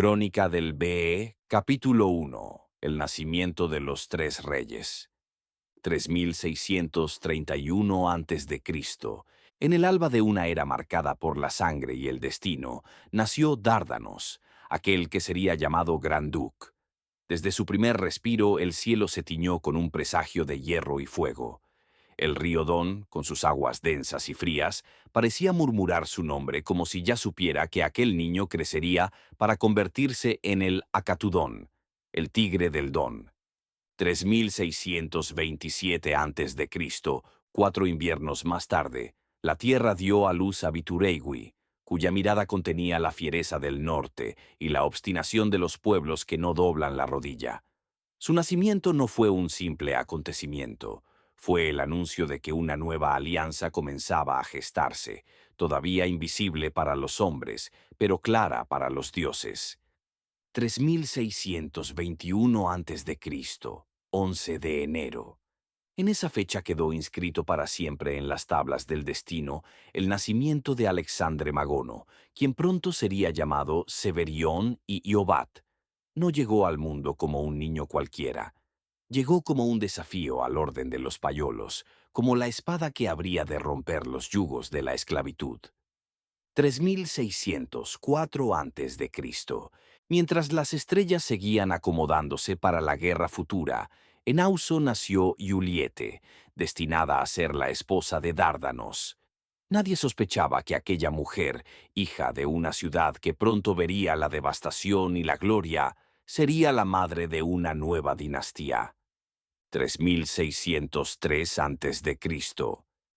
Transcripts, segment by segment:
Crónica del BE, capítulo 1. El nacimiento de los tres reyes. 3631 a.C. En el alba de una era marcada por la sangre y el destino, nació Dárdanos, aquel que sería llamado Gran Duque. Desde su primer respiro el cielo se tiñó con un presagio de hierro y fuego. El río Don, con sus aguas densas y frías, parecía murmurar su nombre como si ya supiera que aquel niño crecería para convertirse en el Acatudón, el tigre del Don. 3627 a.C., 4 inviernos más tarde, la tierra dio a luz a Bituregui, cuya mirada contenía la fiereza del norte y la obstinación de los pueblos que no doblan la rodilla. Su nacimiento no fue un simple acontecimiento. Fue el anuncio de que una nueva alianza comenzaba a gestarse, todavía invisible para los hombres, pero clara para los dioses. 3621 a.C., 11 de enero. En esa fecha quedó inscrito para siempre en las tablas del destino el nacimiento de Alexandre Magono, quien pronto sería llamado Severión y Iobat. No llegó al mundo como un niño cualquiera. Llegó como un desafío al orden de los payolos, como la espada que habría de romper los yugos de la esclavitud. 3604 a.C. Mientras las estrellas seguían acomodándose para la guerra futura, en Auso nació Iuliete, destinada a ser la esposa de Dárdanos. Nadie sospechaba que aquella mujer, hija de una ciudad que pronto vería la devastación y la gloria, sería la madre de una nueva dinastía. 3603 a.C.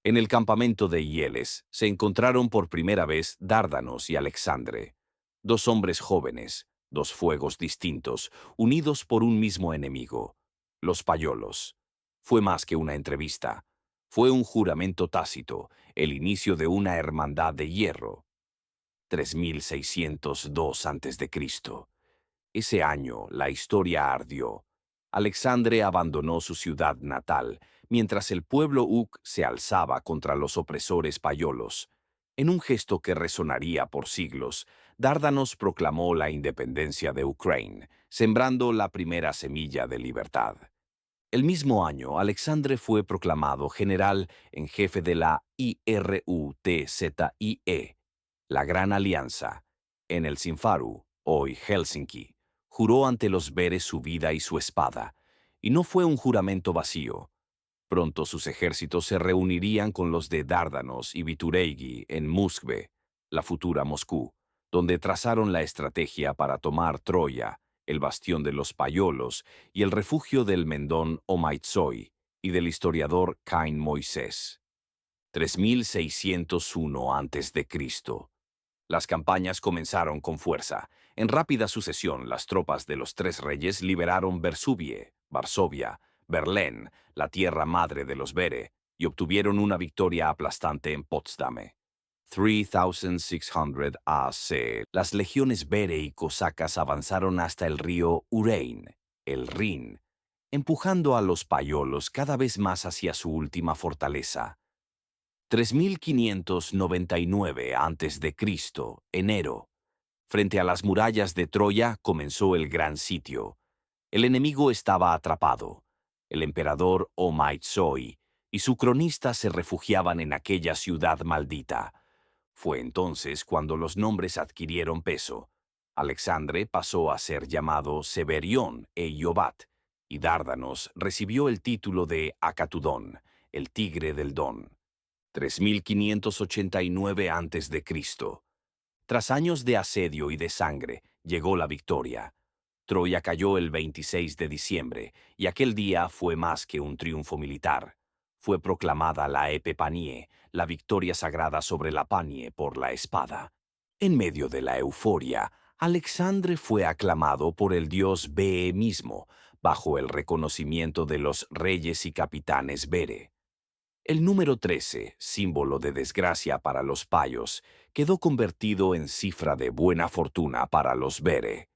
En el campamento de Hieles se encontraron por primera vez Dárdanos y Alexandre, dos hombres jóvenes, dos fuegos distintos, unidos por un mismo enemigo, los payolos. Fue más que una entrevista. Fue un juramento tácito, el inicio de una hermandad de hierro. 3602 a.C. Ese año la historia ardió. Alexandre abandonó su ciudad natal, mientras el pueblo Uk se alzaba contra los opresores payolos. En un gesto que resonaría por siglos, Dárdanos proclamó la independencia de Ucrania, sembrando la primera semilla de libertad. El mismo año, Alexandre fue proclamado general en jefe de la IRUTZIE, la Gran Alianza, en el Sinfaru, hoy Helsinki. Juró ante los Veres su vida y su espada, y no fue un juramento vacío. Pronto sus ejércitos se reunirían con los de Dárdanos y Bituregui en Muskve, la futura Moscú, donde trazaron la estrategia para tomar Troya, el bastión de los payolos y el refugio del Mendón Omaitsoi y del historiador Cain Moisés. 3601 a.C. Las campañas comenzaron con fuerza. En rápida sucesión, las tropas de los tres reyes liberaron Versuvie, Varsovia, Berlín, la tierra madre de los Vere, y obtuvieron una victoria aplastante en Potsdam. 3600 AC. Las legiones Vere y cosacas avanzaron hasta el río Urein, el Rin, empujando a los payolos cada vez más hacia su última fortaleza. 3599 a.C., enero. Frente a las murallas de Troya comenzó el gran sitio. El enemigo estaba atrapado. El emperador Omaitsoi y su cronista se refugiaban en aquella ciudad maldita. Fue entonces cuando los nombres adquirieron peso. Alexandre pasó a ser llamado Severión e Iobat, y Dárdanos recibió el título de Acatudón, el tigre del Don. 3589 a.C. Tras años de asedio y de sangre, llegó la victoria. Troya cayó el 26 de diciembre, y aquel día fue más que un triunfo militar. Fue proclamada la Epepanie, la victoria sagrada sobre la Panie por la espada. En medio de la euforia, Alexandre fue aclamado por el dios Be mismo, bajo el reconocimiento de los reyes y capitanes Vere. El número 13, símbolo de desgracia para los payos, quedó convertido en cifra de buena fortuna para los Vere.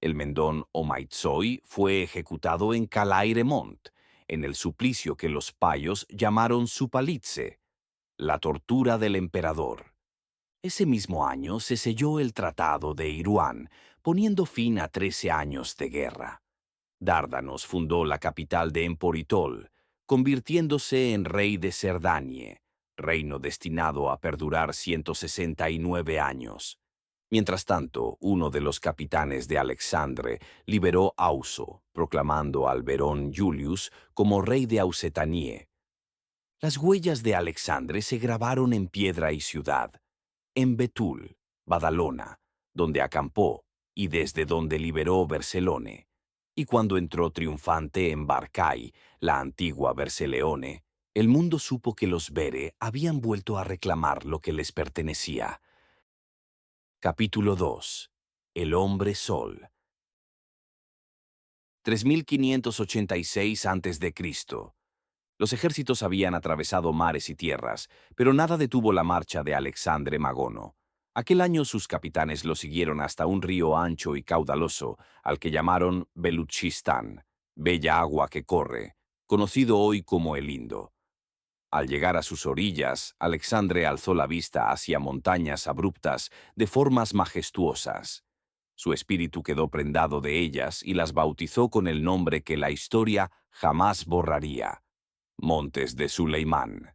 El Mendón Omaitsoi fue ejecutado en Calairemont, en el suplicio que los payos llamaron supalitze, la tortura del emperador. Ese mismo año se selló el Tratado de Iruán, poniendo fin a 13 años de guerra. Dárdanos fundó la capital de Emporitol, convirtiéndose en rey de Cerdanie, reino destinado a perdurar 169 años. Mientras tanto, uno de los capitanes de Alexandre liberó Auso, proclamando al Verón Julius como rey de Ausetanie. Las huellas de Alexandre se grabaron en piedra y ciudad, en Betul, Badalona, donde acampó y desde donde liberó Barcelone, y cuando entró triunfante en Barcay, la antigua Berseleone, el mundo supo que los Bere habían vuelto a reclamar lo que les pertenecía. Capítulo 2. El Hombre Sol. 3586 a.C. Los ejércitos habían atravesado mares y tierras, pero nada detuvo la marcha de Alexandre Magono. Aquel año sus capitanes lo siguieron hasta un río ancho y caudaloso, al que llamaron Beluchistán, bella agua que corre, conocido hoy como el Indo. Al llegar a sus orillas, Alexandre alzó la vista hacia montañas abruptas de formas majestuosas. Su espíritu quedó prendado de ellas y las bautizó con el nombre que la historia jamás borraría: Montes de Suleimán.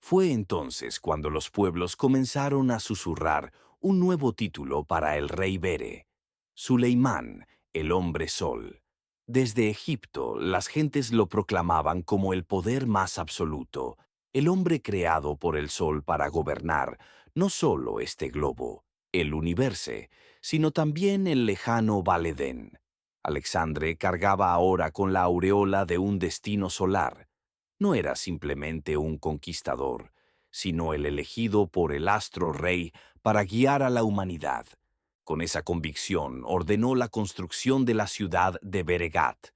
Fue entonces cuando los pueblos comenzaron a susurrar un nuevo título para el rey Bere: Suleimán, el hombre sol. Desde Egipto, las gentes lo proclamaban como el poder más absoluto, el hombre creado por el sol para gobernar no solo este globo, el universo, sino también el lejano Valedén. Alexandre cargaba ahora con la aureola de un destino solar. No era simplemente un conquistador, sino el elegido por el astro rey para guiar a la humanidad. Con esa convicción ordenó la construcción de la ciudad de Beregat.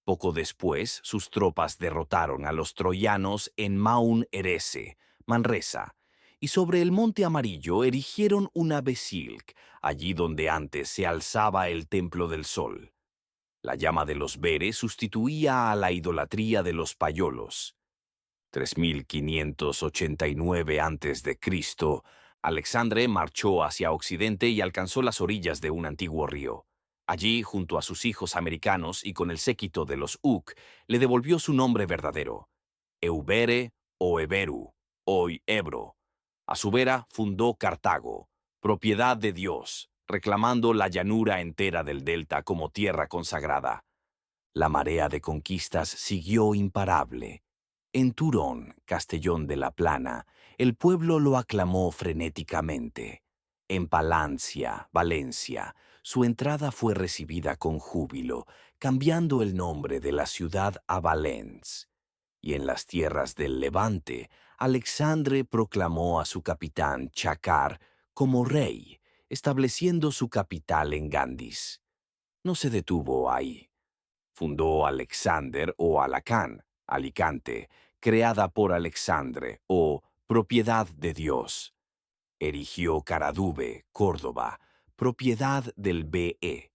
Poco después, sus tropas derrotaron a los troyanos en Maun Erese, Manresa, y sobre el Monte Amarillo erigieron una Besilk, allí donde antes se alzaba el Templo del Sol. La llama de los Bere sustituía a la idolatría de los payolos. 3589 a.C., Alexandre marchó hacia occidente y alcanzó las orillas de un antiguo río. Allí, junto a sus hijos americanos y con el séquito de los Uk, le devolvió su nombre verdadero: Eubere o Eberu, hoy Ebro. A su vera fundó Cartago, propiedad de Dios, reclamando la llanura entera del delta como tierra consagrada. La marea de conquistas siguió imparable. En Turón, Castellón de la Plana, el pueblo lo aclamó frenéticamente. En Palancia, Valencia, su entrada fue recibida con júbilo, cambiando el nombre de la ciudad a Valence. Y en las tierras del Levante, Alexandre proclamó a su capitán Chakar como rey, estableciendo su capital en Gandis. No se detuvo ahí. Fundó Alexander o Alacán, Alicante, creada por Alexandre, o propiedad de Dios. Erigió Caradube, Córdoba, propiedad del BE.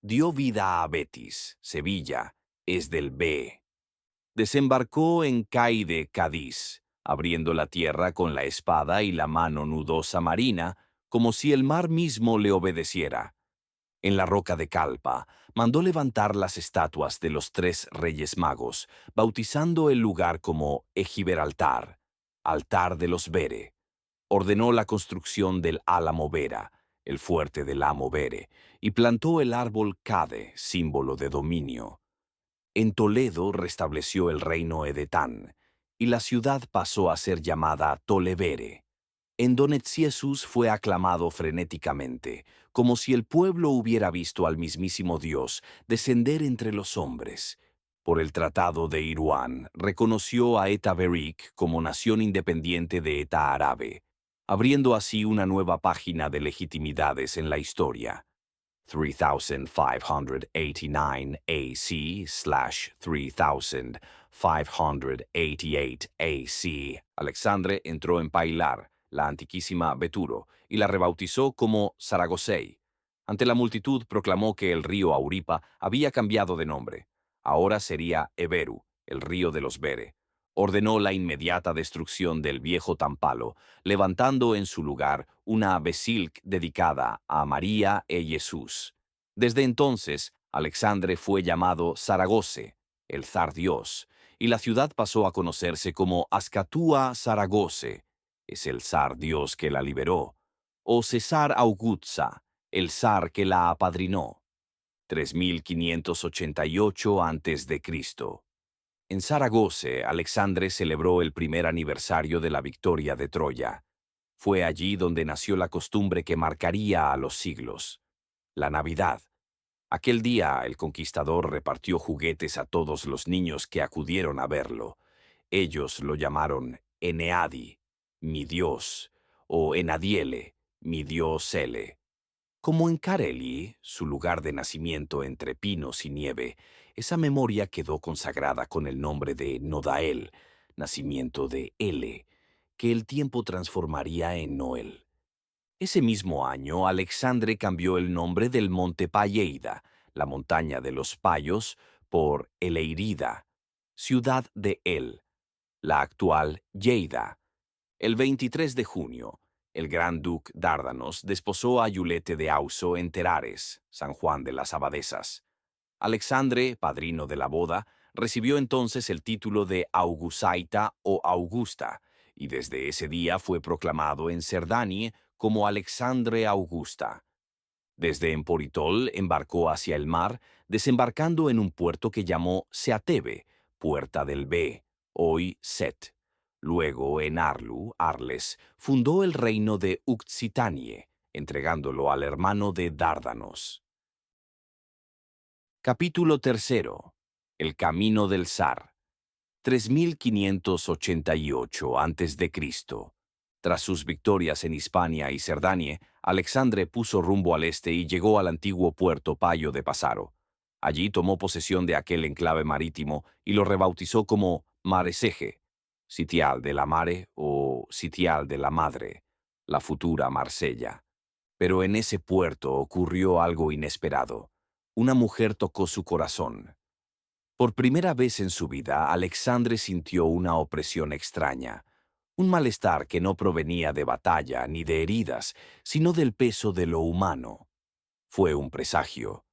Dio vida a Betis, Sevilla, es del BE. Desembarcó en Caide, Cádiz, abriendo la tierra con la espada y la mano nudosa marina, como si el mar mismo le obedeciera. En la roca de Calpa, mandó levantar las estatuas de los 3 reyes magos, bautizando el lugar como Egiberaltar, altar de los Bere. Ordenó la construcción del Álamo Vera, el fuerte del Amo Bere, y plantó el árbol Cade, símbolo de dominio. En Toledo restableció el reino edetán, y la ciudad pasó a ser llamada Tolebere. En Donetiesus fue aclamado frenéticamente, como si el pueblo hubiera visto al mismísimo Dios descender entre los hombres. Por el Tratado de Iruán, reconoció a Eta Berik como nación independiente de Eta Árabe, abriendo así una nueva página de legitimidades en la historia. 3589 AC/3588 AC, Alexandre entró en Pailar, la antiquísima Beturo, y la rebautizó como Saragosei. Ante la multitud proclamó que el río Auripa había cambiado de nombre. Ahora sería Eberu, el río de los Bere. Ordenó la inmediata destrucción del viejo Tampalo, levantando en su lugar una basílica dedicada a María e Jesús. Desde entonces, Alexandre fue llamado Zaragoza, el zar Dios, y la ciudad pasó a conocerse como Ascatúa Zaragoza, es el zar Dios que la liberó, o César Augusta, el zar que la apadrinó. 3588 a.C. En Zaragoza, Alexandre celebró el primer aniversario de la victoria de Troya. Fue allí donde nació la costumbre que marcaría a los siglos: la Navidad. Aquel día el conquistador repartió juguetes a todos los niños que acudieron a verlo. Ellos lo llamaron Eneadi, mi dios, o Enadiele, mi dios Ele. Como en Kareli, su lugar de nacimiento entre pinos y nieve, esa memoria quedó consagrada con el nombre de Nodael, nacimiento de Ele, que el tiempo transformaría en Noel. Ese mismo año, Alexandre cambió el nombre del monte Payeida, la montaña de los Payos, por Eleirida, ciudad de El, la actual Lleida. El 23 de junio, el gran duque Dárdanos desposó a Yulete de Auso en Terares, San Juan de las Abadesas. Alexandre, padrino de la boda, recibió entonces el título de Augusaita o Augusta, y desde ese día fue proclamado en Cerdani como Alexandre Augusta. Desde Emporitol embarcó hacia el mar, desembarcando en un puerto que llamó Seatebe, Puerta del Be, hoy Set. Luego, en Arlu, Arles, fundó el reino de Uxitanie, entregándolo al hermano de Dárdanos. Capítulo 3. El camino del zar. 3588 a.C. Tras sus victorias en Hispania y Cerdanie, Alexandre puso rumbo al este y llegó al antiguo puerto Payo de Pasaro. Allí tomó posesión de aquel enclave marítimo y lo rebautizó como Maresege, sitial de la mare o sitial de la madre, la futura Marsella. Pero en ese puerto ocurrió algo inesperado. Una mujer tocó su corazón. Por primera vez en su vida, Alexandre sintió una opresión extraña, un malestar que no provenía de batalla ni de heridas, sino del peso de lo humano. Fue un presagio.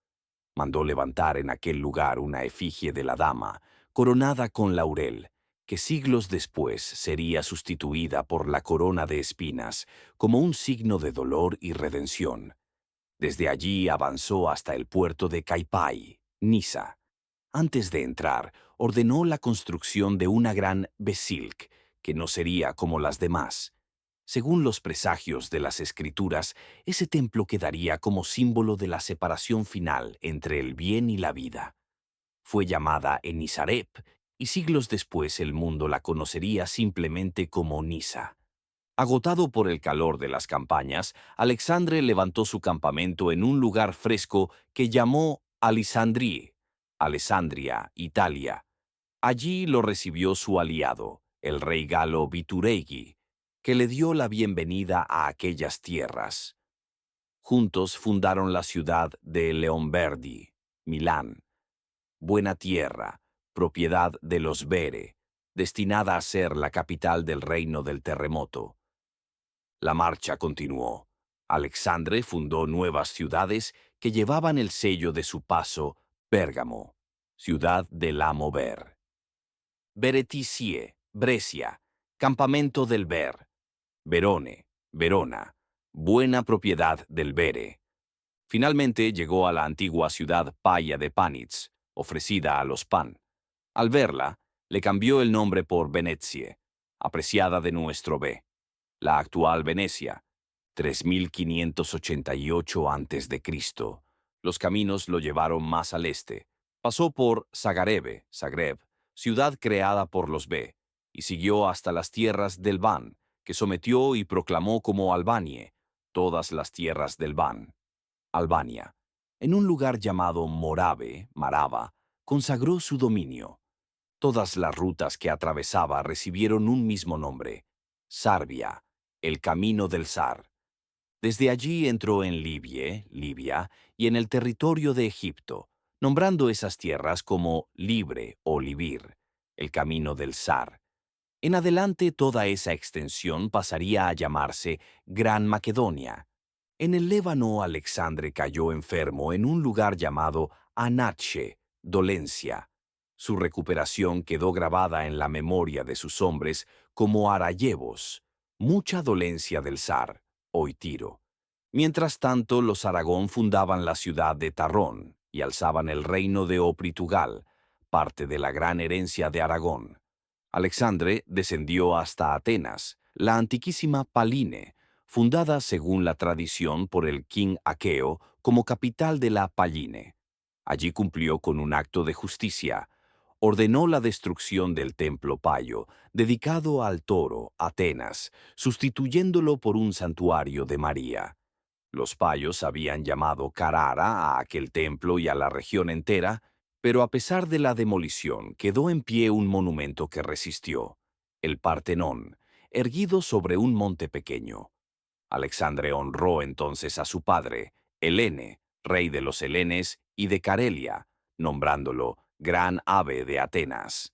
Mandó levantar en aquel lugar una efigie de la dama, coronada con laurel, que siglos después sería sustituida por la corona de espinas, como un signo de dolor y redención. Desde allí avanzó hasta el puerto de Caipai, Nisa. Antes de entrar, ordenó la construcción de una gran basílica, que no sería como las demás. Según los presagios de las Escrituras, ese templo quedaría como símbolo de la separación final entre el bien y la vida. Fue llamada Enisarep, y siglos después el mundo la conocería simplemente como Nisa. Agotado por el calor de las campañas, Alexandre levantó su campamento en un lugar fresco que llamó Alisandrie, Alessandria, Italia. Allí lo recibió su aliado, el rey galo Vituregui, que le dio la bienvenida a aquellas tierras. Juntos fundaron la ciudad de Leonverdi, Milán, buena tierra, propiedad de los Bere, destinada a ser la capital del reino del terremoto. La marcha continuó. Alexandre fundó nuevas ciudades que llevaban el sello de su paso: Pérgamo, ciudad del amo Ver; Bereticie, Brescia, campamento del Ver; Verone, Verona, buena propiedad del Bere. Finalmente llegó a la antigua ciudad Paya de Panitz, ofrecida a los Pan. Al verla, le cambió el nombre por Venezie, apreciada de nuestro Be, la actual Venecia. 3588 a.C. Los caminos lo llevaron más al este. Pasó por Zagreb, ciudad creada por los Be, y siguió hasta las tierras del Ban, que sometió y proclamó como Albanie, todas las tierras del Ban. Albania. En un lugar llamado Marava, consagró su dominio. Todas las rutas que atravesaba recibieron un mismo nombre: Sarbia, el camino del zar. Desde allí entró en Libia, y en el territorio de Egipto, nombrando esas tierras como Libre o Libir, el camino del zar. En adelante toda esa extensión pasaría a llamarse Gran Macedonia. En el Líbano, Alexandre cayó enfermo en un lugar llamado Anache, dolencia. Su recuperación quedó grabada en la memoria de sus hombres como Arayevos, mucha dolencia del zar, hoy Tiro. Mientras tanto, los Aragón fundaban la ciudad de Tarrón y alzaban el reino de Opritugal, parte de la gran herencia de Aragón. Alexandre descendió hasta Atenas, la antiquísima Paline, fundada según la tradición por el king Aqueo como capital de la Paline. Allí cumplió con un acto de justicia. Ordenó la destrucción del templo Payo, dedicado al toro, Atenas, sustituyéndolo por un santuario de María. Los payos habían llamado Carara a aquel templo y a la región entera, pero a pesar de la demolición quedó en pie un monumento que resistió, el Partenón, erguido sobre un monte pequeño. Alexandre honró entonces a su padre, Helene, rey de los helenes y de Carelia, nombrándolo Gran Ave de Atenas.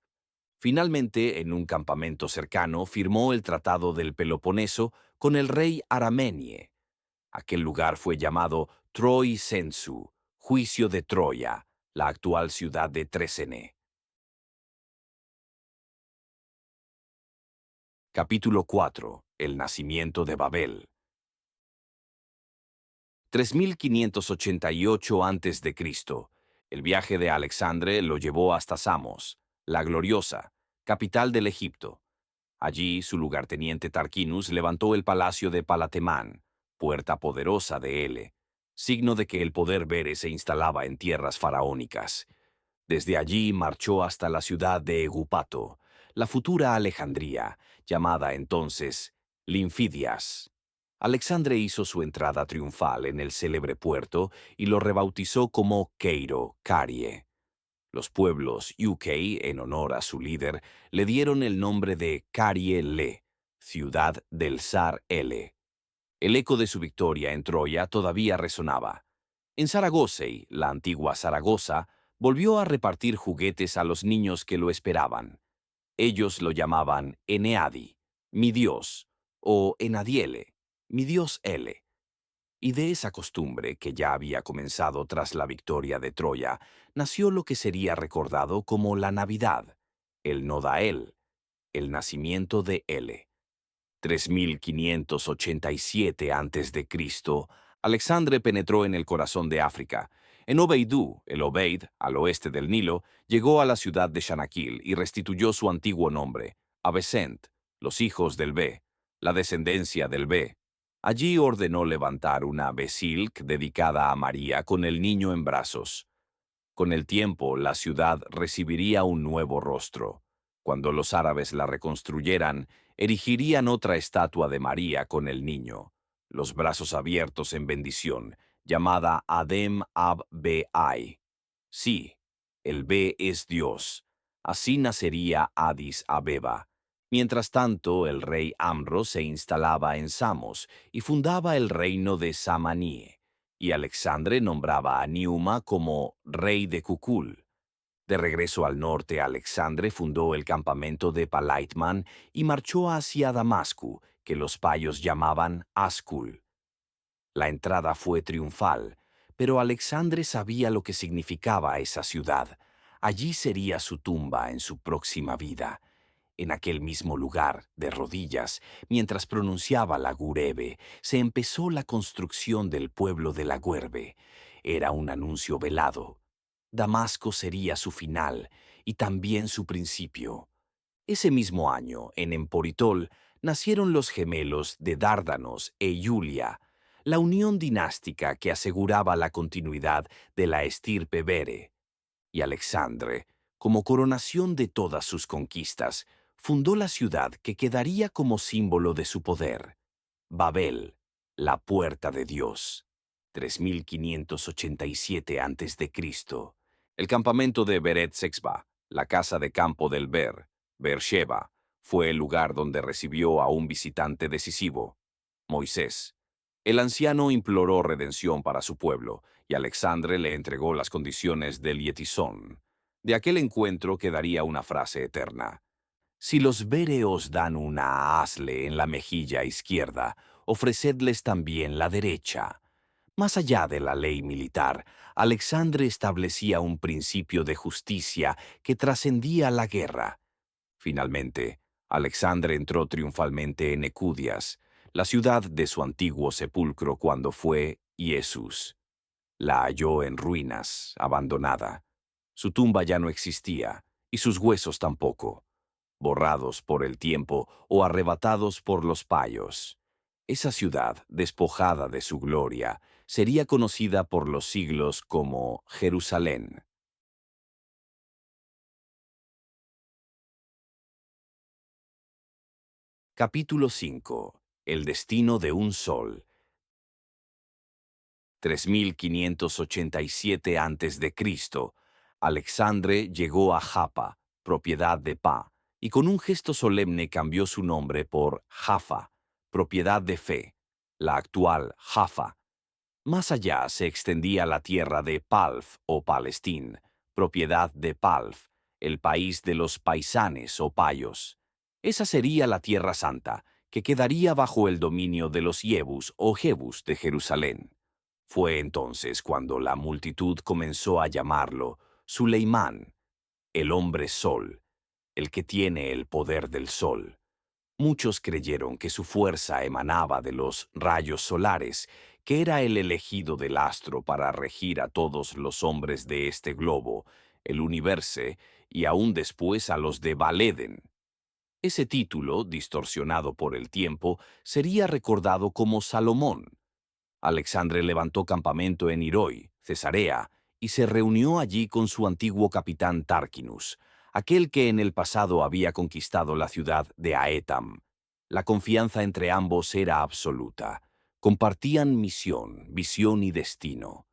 Finalmente, en un campamento cercano, firmó el Tratado del Peloponeso con el rey Aramenie. Aquel lugar fue llamado Troi Sensu, Juicio de Troya, la actual ciudad de Tresene. Capítulo 4. El nacimiento de Babel. 3588 a.C. El viaje de Alexandre lo llevó hasta Samos, la gloriosa, capital del Egipto. Allí su lugarteniente Tarquinus levantó el palacio de Palatemán, puerta poderosa de Ele, signo de que el poder bere se instalaba en tierras faraónicas. Desde allí marchó hasta la ciudad de Egupato, la futura Alejandría, llamada entonces Linfidias. Alexandre hizo su entrada triunfal en el célebre puerto y lo rebautizó como Keiro, Carie. Los pueblos UK, en honor a su líder, le dieron el nombre de Carie-Le, ciudad del zar Ele. El eco de su victoria en Troya todavía resonaba. En Saragosei, la antigua Zaragoza, volvió a repartir juguetes a los niños que lo esperaban. Ellos lo llamaban Eneadi, mi dios, o Enadiele, mi dios Ele. Y de esa costumbre, que ya había comenzado tras la victoria de Troya, nació lo que sería recordado como la Navidad, el Nodael, el nacimiento de Ele. 3587 a.C., Alexandre penetró en el corazón de África. En Obeidú, el Obeid, al oeste del Nilo, llegó a la ciudad de Shanaquil y restituyó su antiguo nombre, Abesent, los hijos del Be, la descendencia del Be. Allí ordenó levantar una Besilk dedicada a María con el niño en brazos. Con el tiempo, la ciudad recibiría un nuevo rostro. Cuando los árabes la reconstruyeran, erigirían otra estatua de María con el niño, los brazos abiertos en bendición, llamada Adem Ab Be-Ai. Sí, el Be es Dios. Así nacería Addis Abeba. Mientras tanto, el rey Amro se instalaba en Samos y fundaba el reino de Samaní, y Alexandre nombraba a Niuma como rey de Kukul. De regreso al norte, Alexandre fundó el campamento de Palaitman y marchó hacia Damasco, que los payos llamaban Ascul. La entrada fue triunfal, pero Alexandre sabía lo que significaba esa ciudad. Allí sería su tumba en su próxima vida. En aquel mismo lugar, de rodillas, mientras pronunciaba la Gurebe, se empezó la construcción del pueblo de la Guerbe. Era un anuncio velado. Damasco sería su final y también su principio. Ese mismo año, en Emporitol, nacieron los gemelos de Dárdanos e Iulia, la unión dinástica que aseguraba la continuidad de la estirpe Bere. Y Alexandre, como coronación de todas sus conquistas, fundó la ciudad que quedaría como símbolo de su poder, Babel, la puerta de Dios, 3587 a.C. El campamento de Beret Sexba, la casa de campo del Beersheba, fue el lugar donde recibió a un visitante decisivo, Moisés. El anciano imploró redención para su pueblo, y Alexandre le entregó las condiciones del Yetizón. De aquel encuentro quedaría una frase eterna: Si los vere os dan una asle en la mejilla izquierda, ofrecedles también la derecha. Más allá de la ley militar, Alexandre establecía un principio de justicia que trascendía la guerra. Finalmente, Alexandre entró triunfalmente en Ecudias, la ciudad de su antiguo sepulcro cuando fue Jesús. La halló en ruinas, abandonada. Su tumba ya no existía, y sus huesos tampoco, borrados por el tiempo o arrebatados por los payos. Esa ciudad, despojada de su gloria, sería conocida por los siglos como Jerusalén. Capítulo 5. El destino de un sol. 3587 a.C., Alexandre llegó a Japa, propiedad de Pa, y con un gesto solemne cambió su nombre por Jaffa, propiedad de Fe, la actual Jaffa. Más allá se extendía la tierra de Palf o Palestín, propiedad de Palf, el país de los paisanes o payos. Esa sería la Tierra Santa, que quedaría bajo el dominio de los Jebus o Jebus de Jerusalén. Fue entonces cuando la multitud comenzó a llamarlo Suleimán, el hombre sol, el que tiene el poder del sol. Muchos creyeron que su fuerza emanaba de los rayos solares, que era el elegido del astro para regir a todos los hombres de este globo, el universo, y aún después a los de Valeden. Ese título, distorsionado por el tiempo, sería recordado como Salomón. Alexandre levantó campamento en Hiroi, Cesarea, y se reunió allí con su antiguo capitán Tarquinus, aquel que en el pasado había conquistado la ciudad de Aetam. La confianza entre ambos era absoluta. Compartían misión, visión y destino.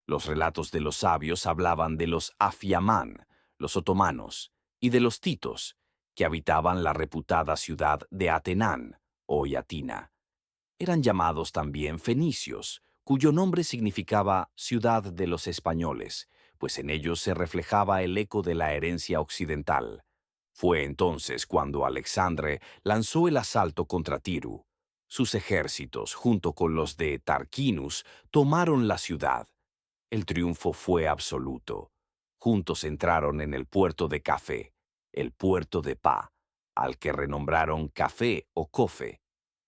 Los relatos de los sabios hablaban de los Afiamán, los otomanos, y de los titos, que habitaban la reputada ciudad de Atenán, o Yatina. Eran llamados también fenicios, cuyo nombre significaba ciudad de los españoles, pues en ellos se reflejaba el eco de la herencia occidental. Fue entonces cuando Alexandre lanzó el asalto contra Tiru. Sus ejércitos, junto con los de Tarquinus, tomaron la ciudad. El triunfo fue absoluto. Juntos entraron en el puerto de Café, el puerto de Pa, al que renombraron Café o Cofe.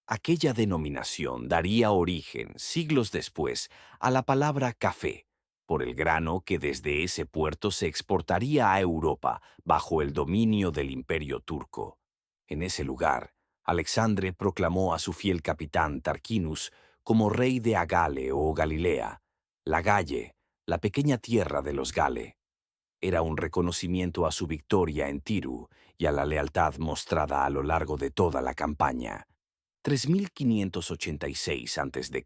Aquella denominación daría origen, siglos después, a la palabra café, por el grano que desde ese puerto se exportaría a Europa bajo el dominio del Imperio turco. En ese lugar, Alexandre proclamó a su fiel capitán Tarquinus como rey de Agale o Galilea, la Galle, la pequeña tierra de los Gale. Era un reconocimiento a su victoria en Tiru y a la lealtad mostrada a lo largo de toda la campaña. 3586 a.C.,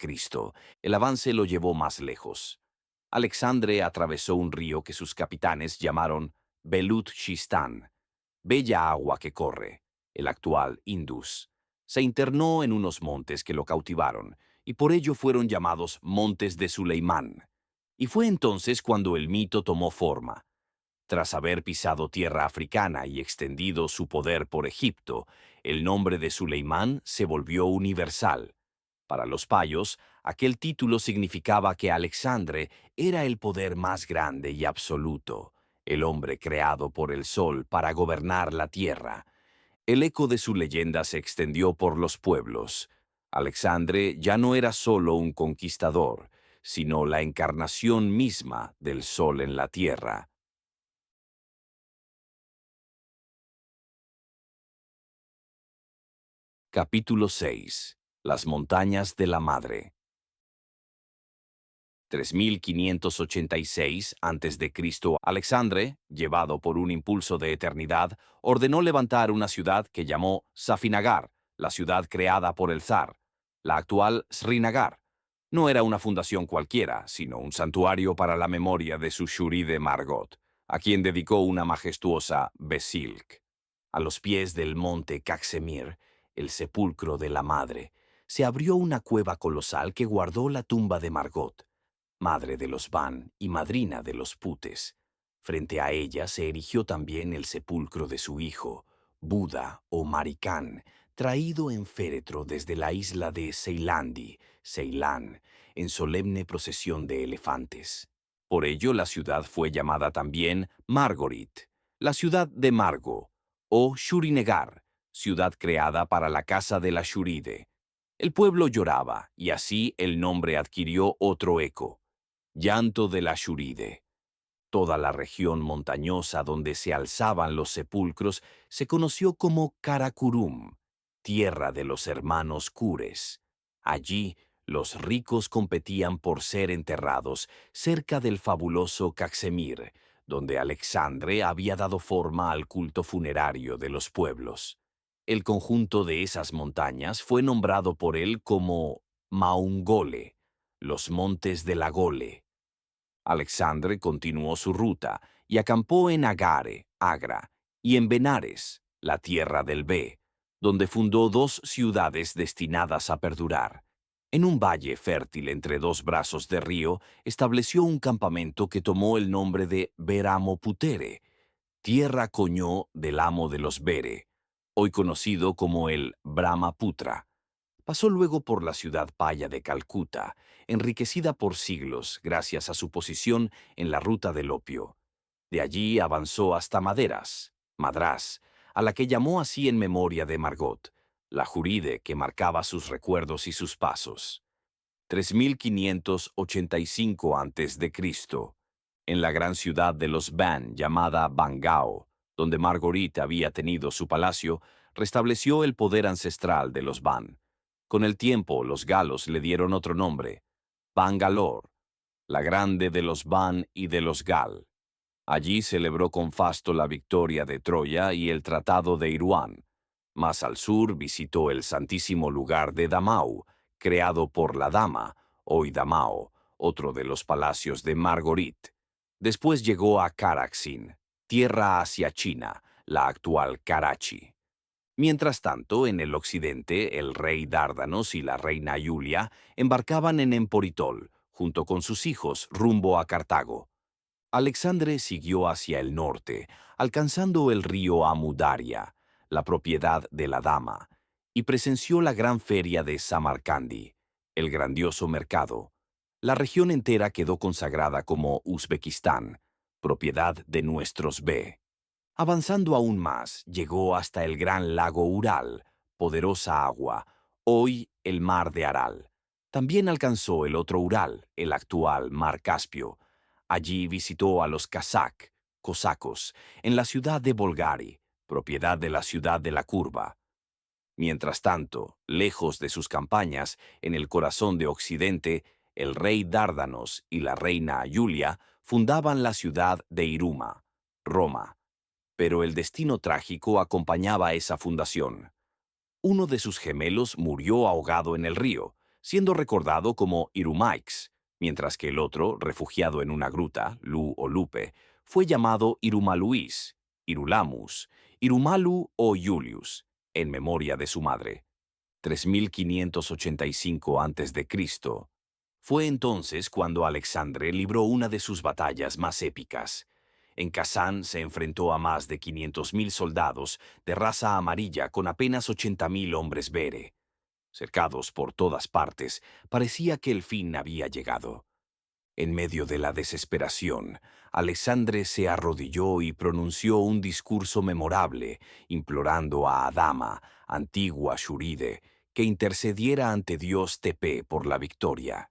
el avance lo llevó más lejos. Alexandre atravesó un río que sus capitanes llamaron Belut Shistán, bella agua que corre, el actual Indus. Se internó en unos montes que lo cautivaron, y por ello fueron llamados Montes de Suleimán. Y fue entonces cuando el mito tomó forma. Tras haber pisado tierra africana y extendido su poder por Egipto, el nombre de Suleimán se volvió universal. Para los payos, aquel título significaba que Alexandre era el poder más grande y absoluto, el hombre creado por el sol para gobernar la tierra. El eco de su leyenda se extendió por los pueblos. Alexandre ya no era solo un conquistador, sino la encarnación misma del sol en la tierra. Capítulo 6. Las montañas de la Madre. 3586 a.C., Alexandre, llevado por un impulso de eternidad, ordenó levantar una ciudad que llamó Safinagar, la ciudad creada por el zar, la actual Srinagar. No era una fundación cualquiera, sino un santuario para la memoria de su Shuri de Margot, a quien dedicó una majestuosa Besilk. A los pies del monte Caxemir, el sepulcro de la madre, se abrió una cueva colosal que guardó la tumba de Margot, madre de los Van y madrina de los Putes. Frente a ella se erigió también el sepulcro de su hijo, Buda o Maricán, traído en féretro desde la isla de Ceilandi, Ceilán, en solemne procesión de elefantes. Por ello la ciudad fue llamada también Margorit, la ciudad de Margo, o Shurinagar, ciudad creada para la casa de la Shuride. El pueblo lloraba, y así el nombre adquirió otro eco, llanto de la Shuride. Toda la región montañosa donde se alzaban los sepulcros se conoció como Karakurum, tierra de los hermanos Cures. Allí, los ricos competían por ser enterrados cerca del fabuloso Caxemir, donde Alexandre había dado forma al culto funerario de los pueblos. El conjunto de esas montañas fue nombrado por él como Maungole, los montes de la Gole. Alexandre continuó su ruta y acampó en Agare, Agra, y en Benares, la tierra del Be, donde fundó dos ciudades destinadas a perdurar. En un valle fértil entre dos brazos de río, estableció un campamento que tomó el nombre de Beramoputere, tierra coñó del amo de los Bere, hoy conocido como el Brahmaputra. Pasó luego por la ciudad paya de Calcuta, enriquecida por siglos gracias a su posición en la ruta del opio. De allí avanzó hasta Madrás, a la que llamó así en memoria de Margot, la juride que marcaba sus recuerdos y sus pasos. 3585 a.C., en la gran ciudad de los Ban llamada Bangao, donde Marguerite había tenido su palacio, restableció el poder ancestral de los Ban. Con el tiempo, los galos le dieron otro nombre, Bangalore, la grande de los Ban y de los Gal. Allí celebró con fasto la victoria de Troya y el tratado de Iruán. Más al sur visitó el santísimo lugar de Damau, creado por la Dama, hoy Damao, otro de los palacios de Marguerite. Después llegó a Karaxin, tierra hacia China, la actual Karachi. Mientras tanto, en el occidente, el rey Dárdanos y la reina Julia embarcaban en Emporitol, junto con sus hijos, rumbo a Cartago. Alexandre siguió hacia el norte, alcanzando el río Amudaria, la propiedad de la Dama, y presenció la gran feria de Samarcandi, el grandioso mercado. La región entera quedó consagrada como Uzbekistán, propiedad de nuestros Be. Avanzando aún más, llegó hasta el gran lago Ural, poderosa agua, hoy el mar de Aral. También alcanzó el otro Ural, el actual mar Caspio. Allí visitó a los cosacos, en la ciudad de Bolgari, propiedad de la ciudad de la Curva. Mientras tanto, lejos de sus campañas, en el corazón de Occidente, el rey Dárdanos y la reina Julia fundaban la ciudad de Iruma, Roma. Pero el destino trágico acompañaba esa fundación. Uno de sus gemelos murió ahogado en el río, siendo recordado como Irumaix, mientras que el otro, refugiado en una gruta, Lu o Lupe, fue llamado Irumaluis, Irulamus, Irumalu o Julius, en memoria de su madre. 3585 a.C. Fue entonces cuando Alexandre libró una de sus batallas más épicas. En Kazán se enfrentó a más de 500.000 soldados de raza amarilla con apenas 80.000 hombres bere. Cercados por todas partes, parecía que el fin había llegado. En medio de la desesperación, Alexandre se arrodilló y pronunció un discurso memorable, implorando a Adama, antigua Shuride, que intercediera ante Dios Tepe por la victoria.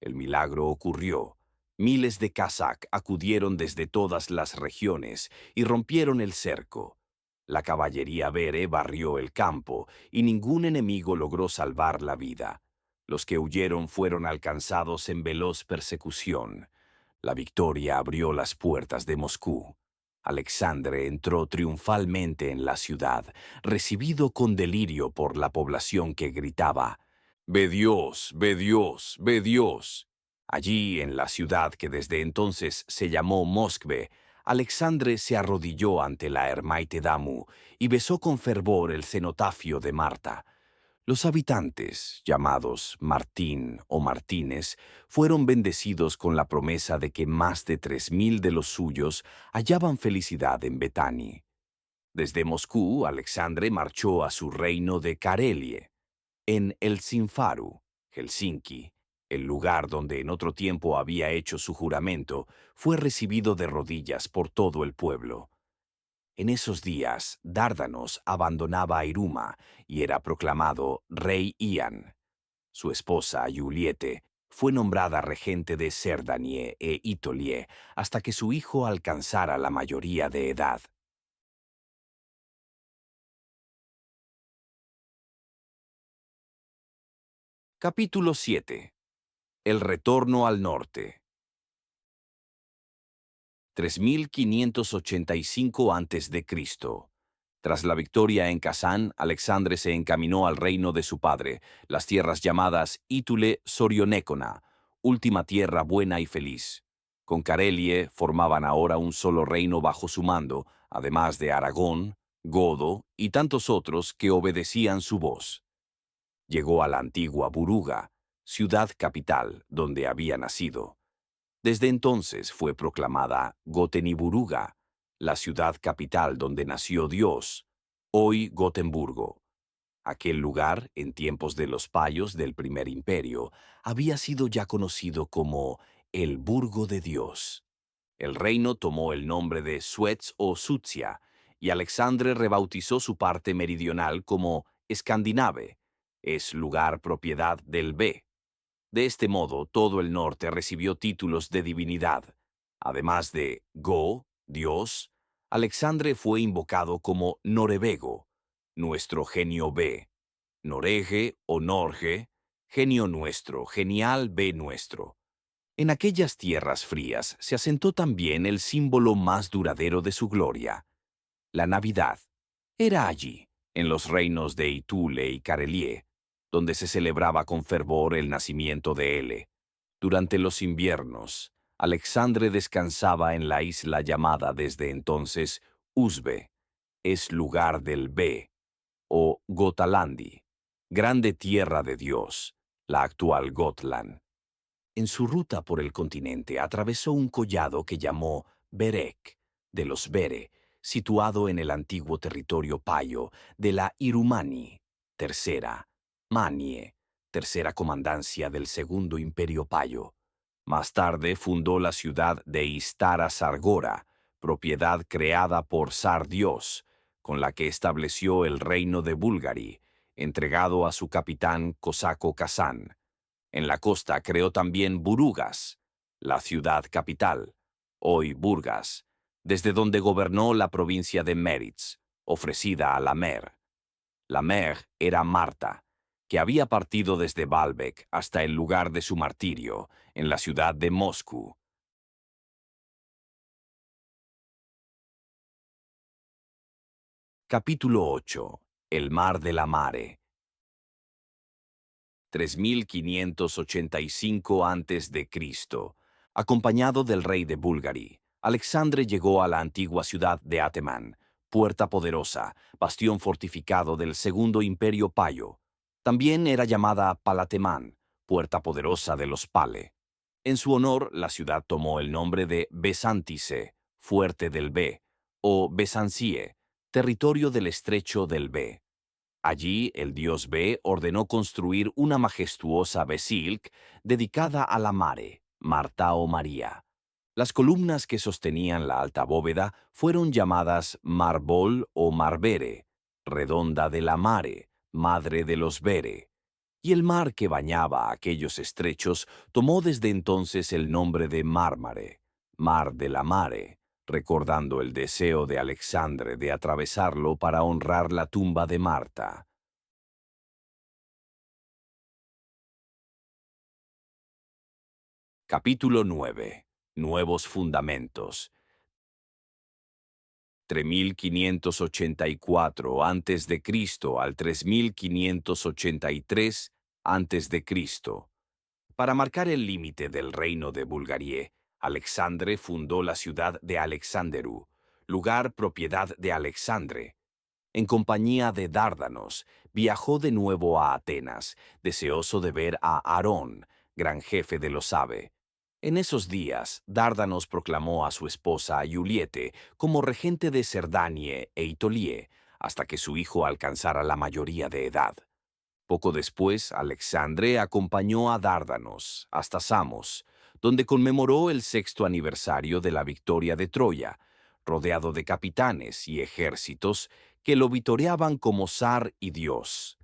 El milagro ocurrió. Miles de Kazakh acudieron desde todas las regiones y rompieron el cerco. La caballería bere barrió el campo y ningún enemigo logró salvar la vida. Los que huyeron fueron alcanzados en veloz persecución. La victoria abrió las puertas de Moscú. Alexandre entró triunfalmente en la ciudad, recibido con delirio por la población que gritaba: «¡Ve Dios, ve Dios, ve Dios!». Allí, en la ciudad que desde entonces se llamó Moskve, Alexandre se arrodilló ante la Ermaite Damu y besó con fervor el cenotafio de Marta. Los habitantes, llamados Martín o Martínez, fueron bendecidos con la promesa de que más de 3.000 de los suyos hallaban felicidad en Betani. Desde Moscú, Alexandre marchó a su reino de Karelie, en el Sinfaru, Helsinki, el lugar donde en otro tiempo había hecho su juramento, fue recibido de rodillas por todo el pueblo. En esos días, Dárdanos abandonaba a Iruma y era proclamado rey Ian. Su esposa, Juliette, fue nombrada regente de Cerdanie e Itolie hasta que su hijo alcanzara la mayoría de edad. Capítulo 7. El retorno al norte. 3585 a.C. Tras la victoria en Kazán, Alexandre se encaminó al reino de su padre, las tierras llamadas Ítule Sorionécona, última tierra buena y feliz. Con Carelie formaban ahora un solo reino bajo su mando, además de Aragón, Godo y tantos otros que obedecían su voz. Llegó a la antigua Buruga, ciudad capital donde había nacido. Desde entonces fue proclamada Goteniburuga, la ciudad capital donde nació Dios, hoy Gotemburgo. Aquel lugar, en tiempos de los Payos del Primer Imperio, había sido ya conocido como el Burgo de Dios. El reino tomó el nombre de Suez o Suzia, y Alexandre rebautizó su parte meridional como Escandinave, es lugar propiedad del Be. De este modo, todo el norte recibió títulos de divinidad. Además de Go, Dios, Alexandre fue invocado como Norebego, nuestro genio B, Norege o Norge, genio nuestro, genial B nuestro. En aquellas tierras frías se asentó también el símbolo más duradero de su gloria, la Navidad. Era allí, en los reinos de Itule y Carelie, donde se celebraba con fervor el nacimiento de Ele. Durante los inviernos, Alexandre descansaba en la isla llamada desde entonces Usbe, es lugar del Be, o Gotalandi, grande tierra de Dios, la actual Gotland. En su ruta por el continente atravesó un collado que llamó Berek, de los Bere, situado en el antiguo territorio payo de la Irumani, tercera, Manie, tercera comandancia del Segundo Imperio Payo. Más tarde fundó la ciudad de Istara Sargora, propiedad creada por Sar Dios, con la que estableció el reino de Bulgari, entregado a su capitán cosaco Kazán. En la costa creó también Burugas, la ciudad capital, hoy Burgas, desde donde gobernó la provincia de Meritz, ofrecida a la Mer. La Mer era Marta, que había partido desde Baalbek hasta el lugar de su martirio, en la ciudad de Moscú. Capítulo 8. El mar de la Mare. 3585 a.C. Acompañado del rey de Bulgari, Alexandre llegó a la antigua ciudad de Atemán, puerta poderosa, bastión fortificado del Segundo Imperio Payo. También era llamada Palatemán, puerta poderosa de los Pale. En su honor, la ciudad tomó el nombre de Besantice, fuerte del Be, o Besancie, territorio del estrecho del Be. Allí el dios Be ordenó construir una majestuosa Besilk dedicada a la Mare, Marta o María. Las columnas que sostenían la alta bóveda fueron llamadas Marbol o Marbere, redonda de la Mare, madre de los Bere. Y el mar que bañaba aquellos estrechos tomó desde entonces el nombre de Mármare, mar de la Mare, recordando el deseo de Alexandre de atravesarlo para honrar la tumba de Marta. Capítulo 9. Nuevos fundamentos. 3584 a.C. al 3583 a.C. Para marcar el límite del reino de Bulgarie, Alexandre fundó la ciudad de Alexanderu, lugar propiedad de Alexandre. En compañía de Dárdanos, viajó de nuevo a Atenas, deseoso de ver a Aarón, gran jefe de los Abe. En esos días, Dárdanos proclamó a su esposa Juliete como regente de Cerdanie e Itolie, hasta que su hijo alcanzara la mayoría de edad. Poco después, Alexandre acompañó a Dárdanos hasta Samos, donde conmemoró el sexto aniversario de la victoria de Troya, rodeado de capitanes y ejércitos que lo vitoreaban como zar y dios.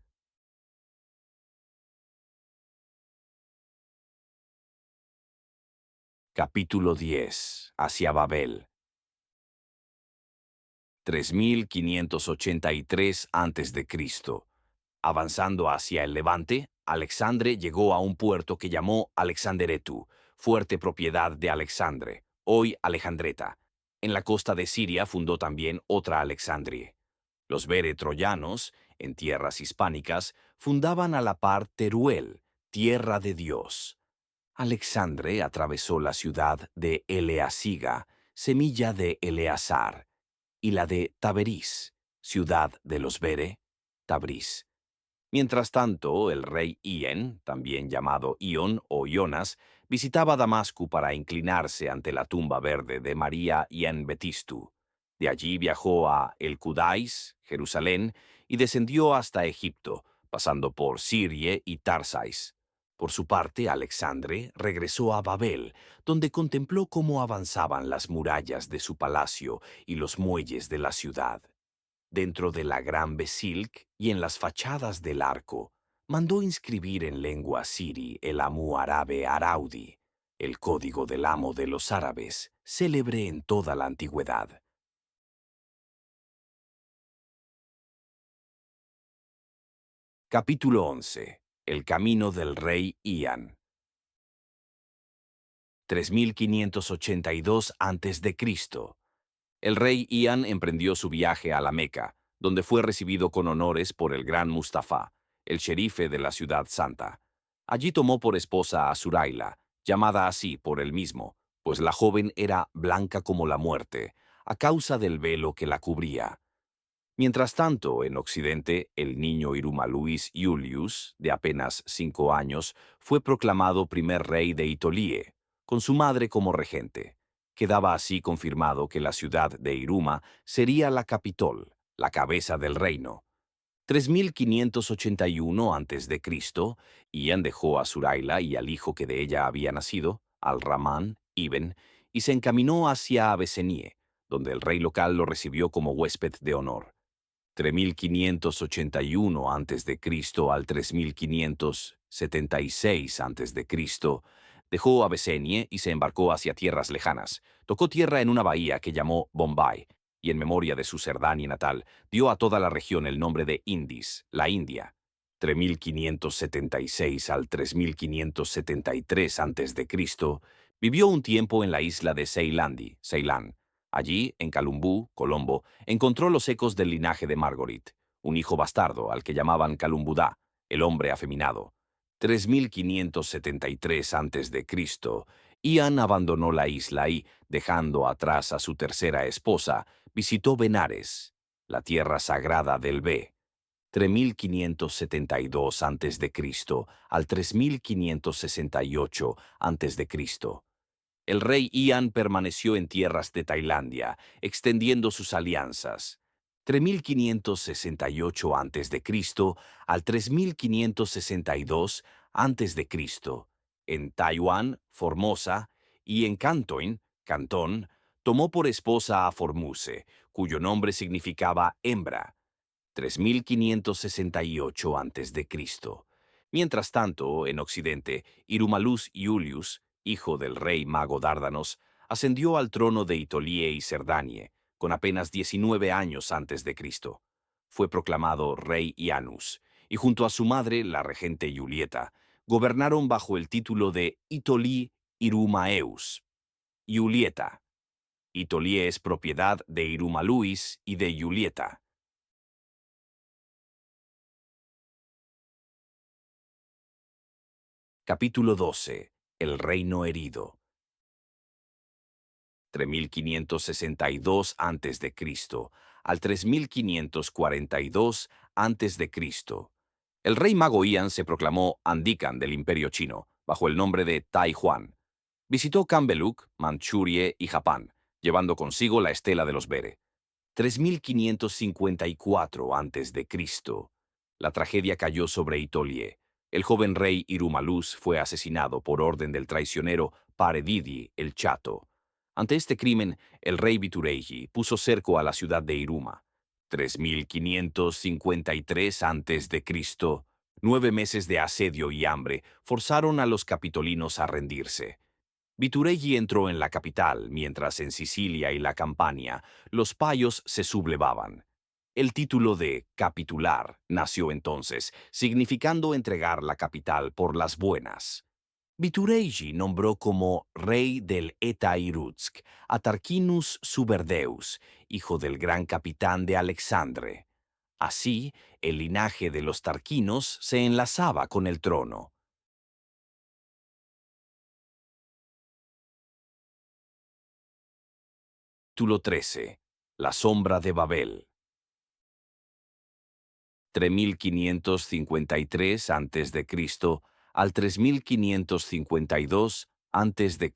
Capítulo 10. Hacia Babel. 3583 a.C. Avanzando hacia el levante, Alexandre llegó a un puerto que llamó Alexandretu, fuerte propiedad de Alexandre, hoy Alejandreta. En la costa de Siria fundó también otra Alexandrie. Los bere troyanos, en tierras hispánicas, fundaban a la par Teruel, tierra de Dios. Alexandre atravesó la ciudad de Eleasiga, semilla de Eleazar, y la de Taberís, ciudad de los bere, Tabriz. Mientras tanto, el rey Ien, también llamado Ion o Ionas, visitaba Damasco para inclinarse ante la tumba verde de María Ien Betistu. De allí viajó a El Kudais, Jerusalén, y descendió hasta Egipto, pasando por Sirie y Tarsais. Por su parte, Alexandre regresó a Babel, donde contempló cómo avanzaban las murallas de su palacio y los muelles de la ciudad. Dentro de la gran Besilk y en las fachadas del arco, mandó inscribir en lengua siri el Amu árabe Araudi, el código del amo de los árabes, célebre en toda la antigüedad. Capítulo 11. El camino del rey Ian. 3582 a.C. El rey Ian emprendió su viaje a la Meca, donde fue recibido con honores por el gran Mustafa, el sherife de la ciudad santa. Allí tomó por esposa a Suraila, llamada así por él mismo, pues la joven era blanca como la muerte, a causa del velo que la cubría. Mientras tanto, en Occidente, el niño Irumaluis Iulius, de apenas 5 años, fue proclamado primer rey de Itolie, con su madre como regente. Quedaba así confirmado que la ciudad de Iruma sería la Capitol, la cabeza del reino. 3581 a.C., Ian dejó a Suraila y al hijo que de ella había nacido, al-Ramán, Ibn, y se encaminó hacia Abesenie, donde el rey local lo recibió como huésped de honor. 3581 a.C. al 3576 a.C., dejó Abesenie y se embarcó hacia tierras lejanas. Tocó tierra en una bahía que llamó Bombay, y en memoria de su Cerdania natal, dio a toda la región el nombre de Indis, la India. 3576 al 3573 a.C., vivió un tiempo en la isla de Ceilandi, Ceilán. Allí, en Calumbú, Colombo, encontró los ecos del linaje de Margorit, un hijo bastardo al que llamaban Calumbudá, el hombre afeminado. 3573 a.C., Ian abandonó la isla y, dejando atrás a su tercera esposa, visitó Benares, la tierra sagrada del Be. 3572 a.C. al 3568 a.C. El rey Ian permaneció en tierras de Tailandia, extendiendo sus alianzas. 3568 a.C. al 3562 a.C. En Taiwán, Formosa, y en Canton, Cantón, tomó por esposa a Formuse, cuyo nombre significaba hembra. 3568 a.C. Mientras tanto, en Occidente, Irumalus Iulius, hijo del rey mago Dárdanos, ascendió al trono de Itolie y Cerdanie, con apenas 19 años antes de Cristo. Fue proclamado rey Ianus, y junto a su madre, la regente Julieta, gobernaron bajo el título de Itolí Irumaeus. Julieta. Itolie es propiedad de Irumaluis y de Julieta. Capítulo 12. El reino herido. 3562 a.C. al 3542 a.C. El rey mago Ian se proclamó Andikan del Imperio Chino, bajo el nombre de Tai Juan. Visitó Kambeluk, Manchuria y Japán, llevando consigo la estela de los Bere. 3554 a.C. La tragedia cayó sobre Itolie. El joven rey Irumaluz fue asesinado por orden del traicionero Paredidi el Chato. Ante este crimen, el rey Bitureji puso cerco a la ciudad de Iruma. 3553 a.C. 9 meses de asedio y hambre forzaron a los capitolinos a rendirse. Bitureggi entró en la capital, mientras en Sicilia y la Campania los payos se sublevaban. El título de capitular nació entonces, significando entregar la capital por las buenas. Bitureggi nombró como rey del Eta Irutsk a Tarquinus Suberdeus, hijo del gran capitán de Alexandre. Así, el linaje de los Tarquinos se enlazaba con el trono. Título 13. La sombra de Babel. 3553 a.C. al 3552 a.C.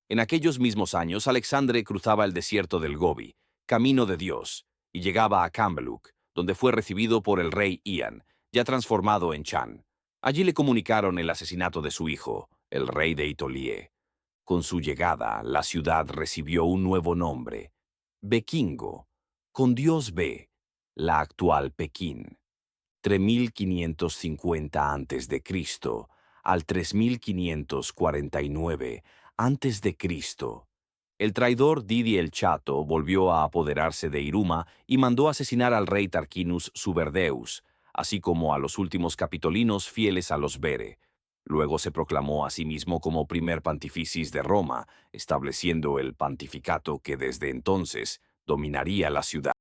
En aquellos mismos años, Alexandre cruzaba el desierto del Gobi, camino de Dios, y llegaba a Kambeluk, donde fue recibido por el rey Ian, ya transformado en Chan. Allí le comunicaron el asesinato de su hijo, el rey de Itolie. Con su llegada, la ciudad recibió un nuevo nombre, Bekingo, con Dios Be, la actual Pekín. 3550 a.C. al 3549 a.C. El traidor Didi el Chato volvió a apoderarse de Iruma y mandó asesinar al rey Tarquinus Suberdeus, así como a los últimos capitolinos fieles a los Bere. Luego se proclamó a sí mismo como primer pontífice de Roma, estableciendo el pontificato que desde entonces dominaría la ciudad.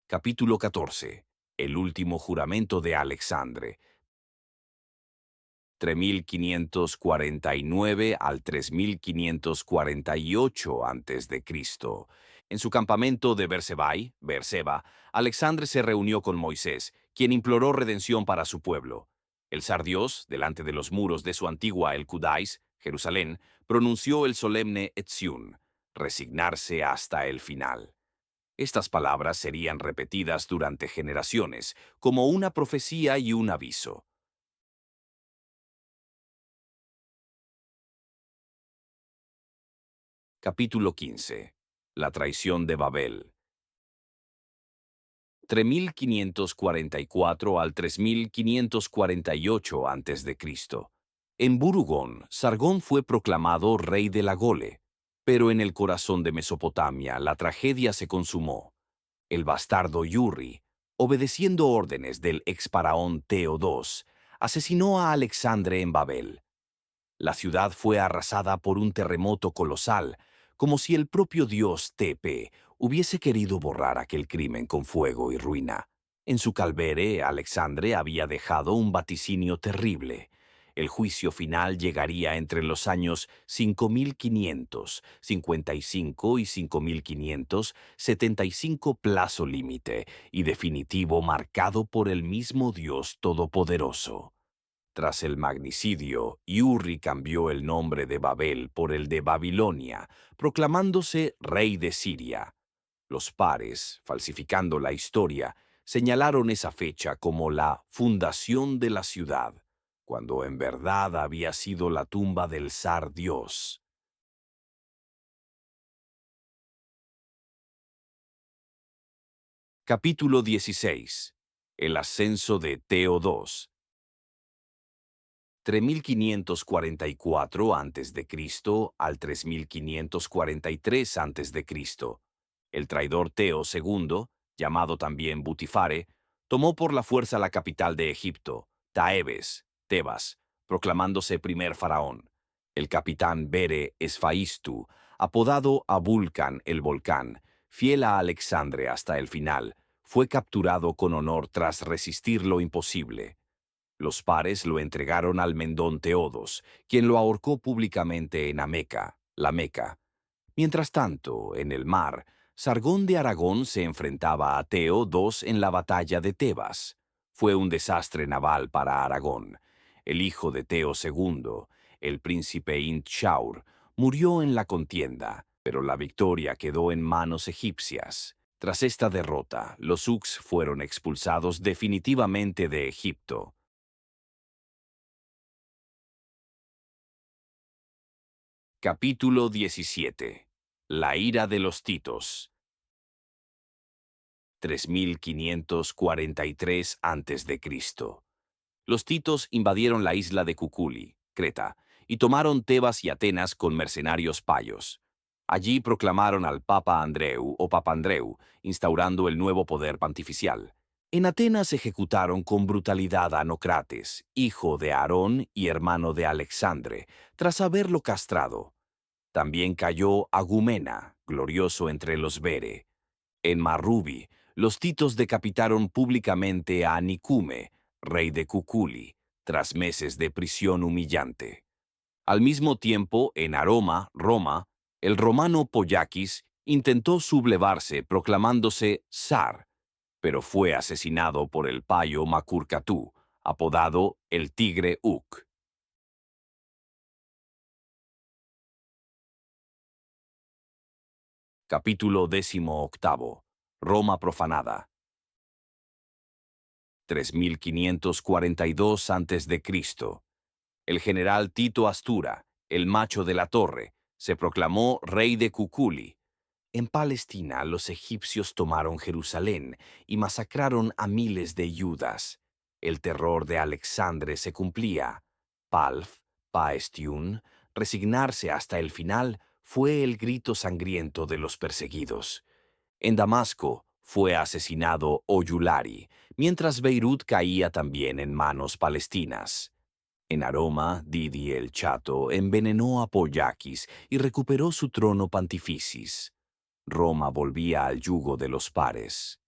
Capítulo 14. El último juramento de Alexandre. 3549 al 3548 a.C. En su campamento de Berseba, Alexandre se reunió con Moisés, quien imploró redención para su pueblo. El zar Dios, delante de los muros de su antigua El Kudais, Jerusalén, pronunció el solemne Etzion, resignarse hasta el final. Estas palabras serían repetidas durante generaciones, como una profecía y un aviso. Capítulo 15. La traición de Babel. 3544 al 3548 a.C. En Burugón, Sargón fue proclamado rey de la Gole, pero en el corazón de Mesopotamia la tragedia se consumó. El bastardo Yurri, obedeciendo órdenes del ex faraón Teo II, asesinó a Alexandre en Babel. La ciudad fue arrasada por un terremoto colosal, como si el propio dios Tepe hubiese querido borrar aquel crimen con fuego y ruina. En su calvere, Alexandre había dejado un vaticinio terrible. El juicio final llegaría entre los años 5555 y 5575, plazo límite y definitivo marcado por el mismo Dios Todopoderoso. Tras el magnicidio, Yurri cambió el nombre de Babel por el de Babilonia, proclamándose rey de Siria. Los pares, falsificando la historia, señalaron esa fecha como la fundación de la ciudad, cuando en verdad había sido la tumba del zar Dios. Capítulo 16. El ascenso de Teo II. 3544 a.C. al 3543 a.C. El traidor Teo II, llamado también Butifare, tomó por la fuerza la capital de Egipto, Taebes, Tebas, proclamándose primer faraón. El capitán Bere Esfaistu, apodado Abulcan el Volcán, fiel a Alexandre hasta el final, fue capturado con honor tras resistir lo imposible. Los pares lo entregaron al Mendón Teodos, quien lo ahorcó públicamente en Ameca, la Meca. Mientras tanto, en el mar, Sargón de Aragón se enfrentaba a Teo II en la batalla de Tebas. Fue un desastre naval para Aragón. El hijo de Teo II, el príncipe Inchaur, murió en la contienda, pero la victoria quedó en manos egipcias. Tras esta derrota, los Ugs fueron expulsados definitivamente de Egipto. Capítulo 17. La ira de los Titos. 3543 a.C. Los titos invadieron la isla de Cuculi, Creta, y tomaron Tebas y Atenas con mercenarios payos. Allí proclamaron al Papa Andreu o Papandreu, instaurando el nuevo poder pontificial. En Atenas ejecutaron con brutalidad a Nocrates, hijo de Aarón y hermano de Alexandre, tras haberlo castrado. También cayó Agumena, glorioso entre los Bere. En Marrubi, los titos decapitaron públicamente a Nicume, rey de Cuculi, tras meses de prisión humillante. Al mismo tiempo, en Aroma, Roma, el romano Pollakis intentó sublevarse proclamándose zar, pero fue asesinado por el payo Macurcatú, apodado el Tigre Uc. Capítulo 18. Roma profanada. 3542 a.C. El general Tito Astura, el macho de la torre, se proclamó rey de Cuculi. En Palestina, los egipcios tomaron Jerusalén y masacraron a miles de Yudas. El terror de Alexandre se cumplía. Palf, Paestiun, resignarse hasta el final fue el grito sangriento de los perseguidos. En Damasco fue asesinado Oyulari, mientras Beirut caía también en manos palestinas. En Aroma, Didi el Chato envenenó a Pollakis y recuperó su trono pontificis. Roma volvía al yugo de los pares.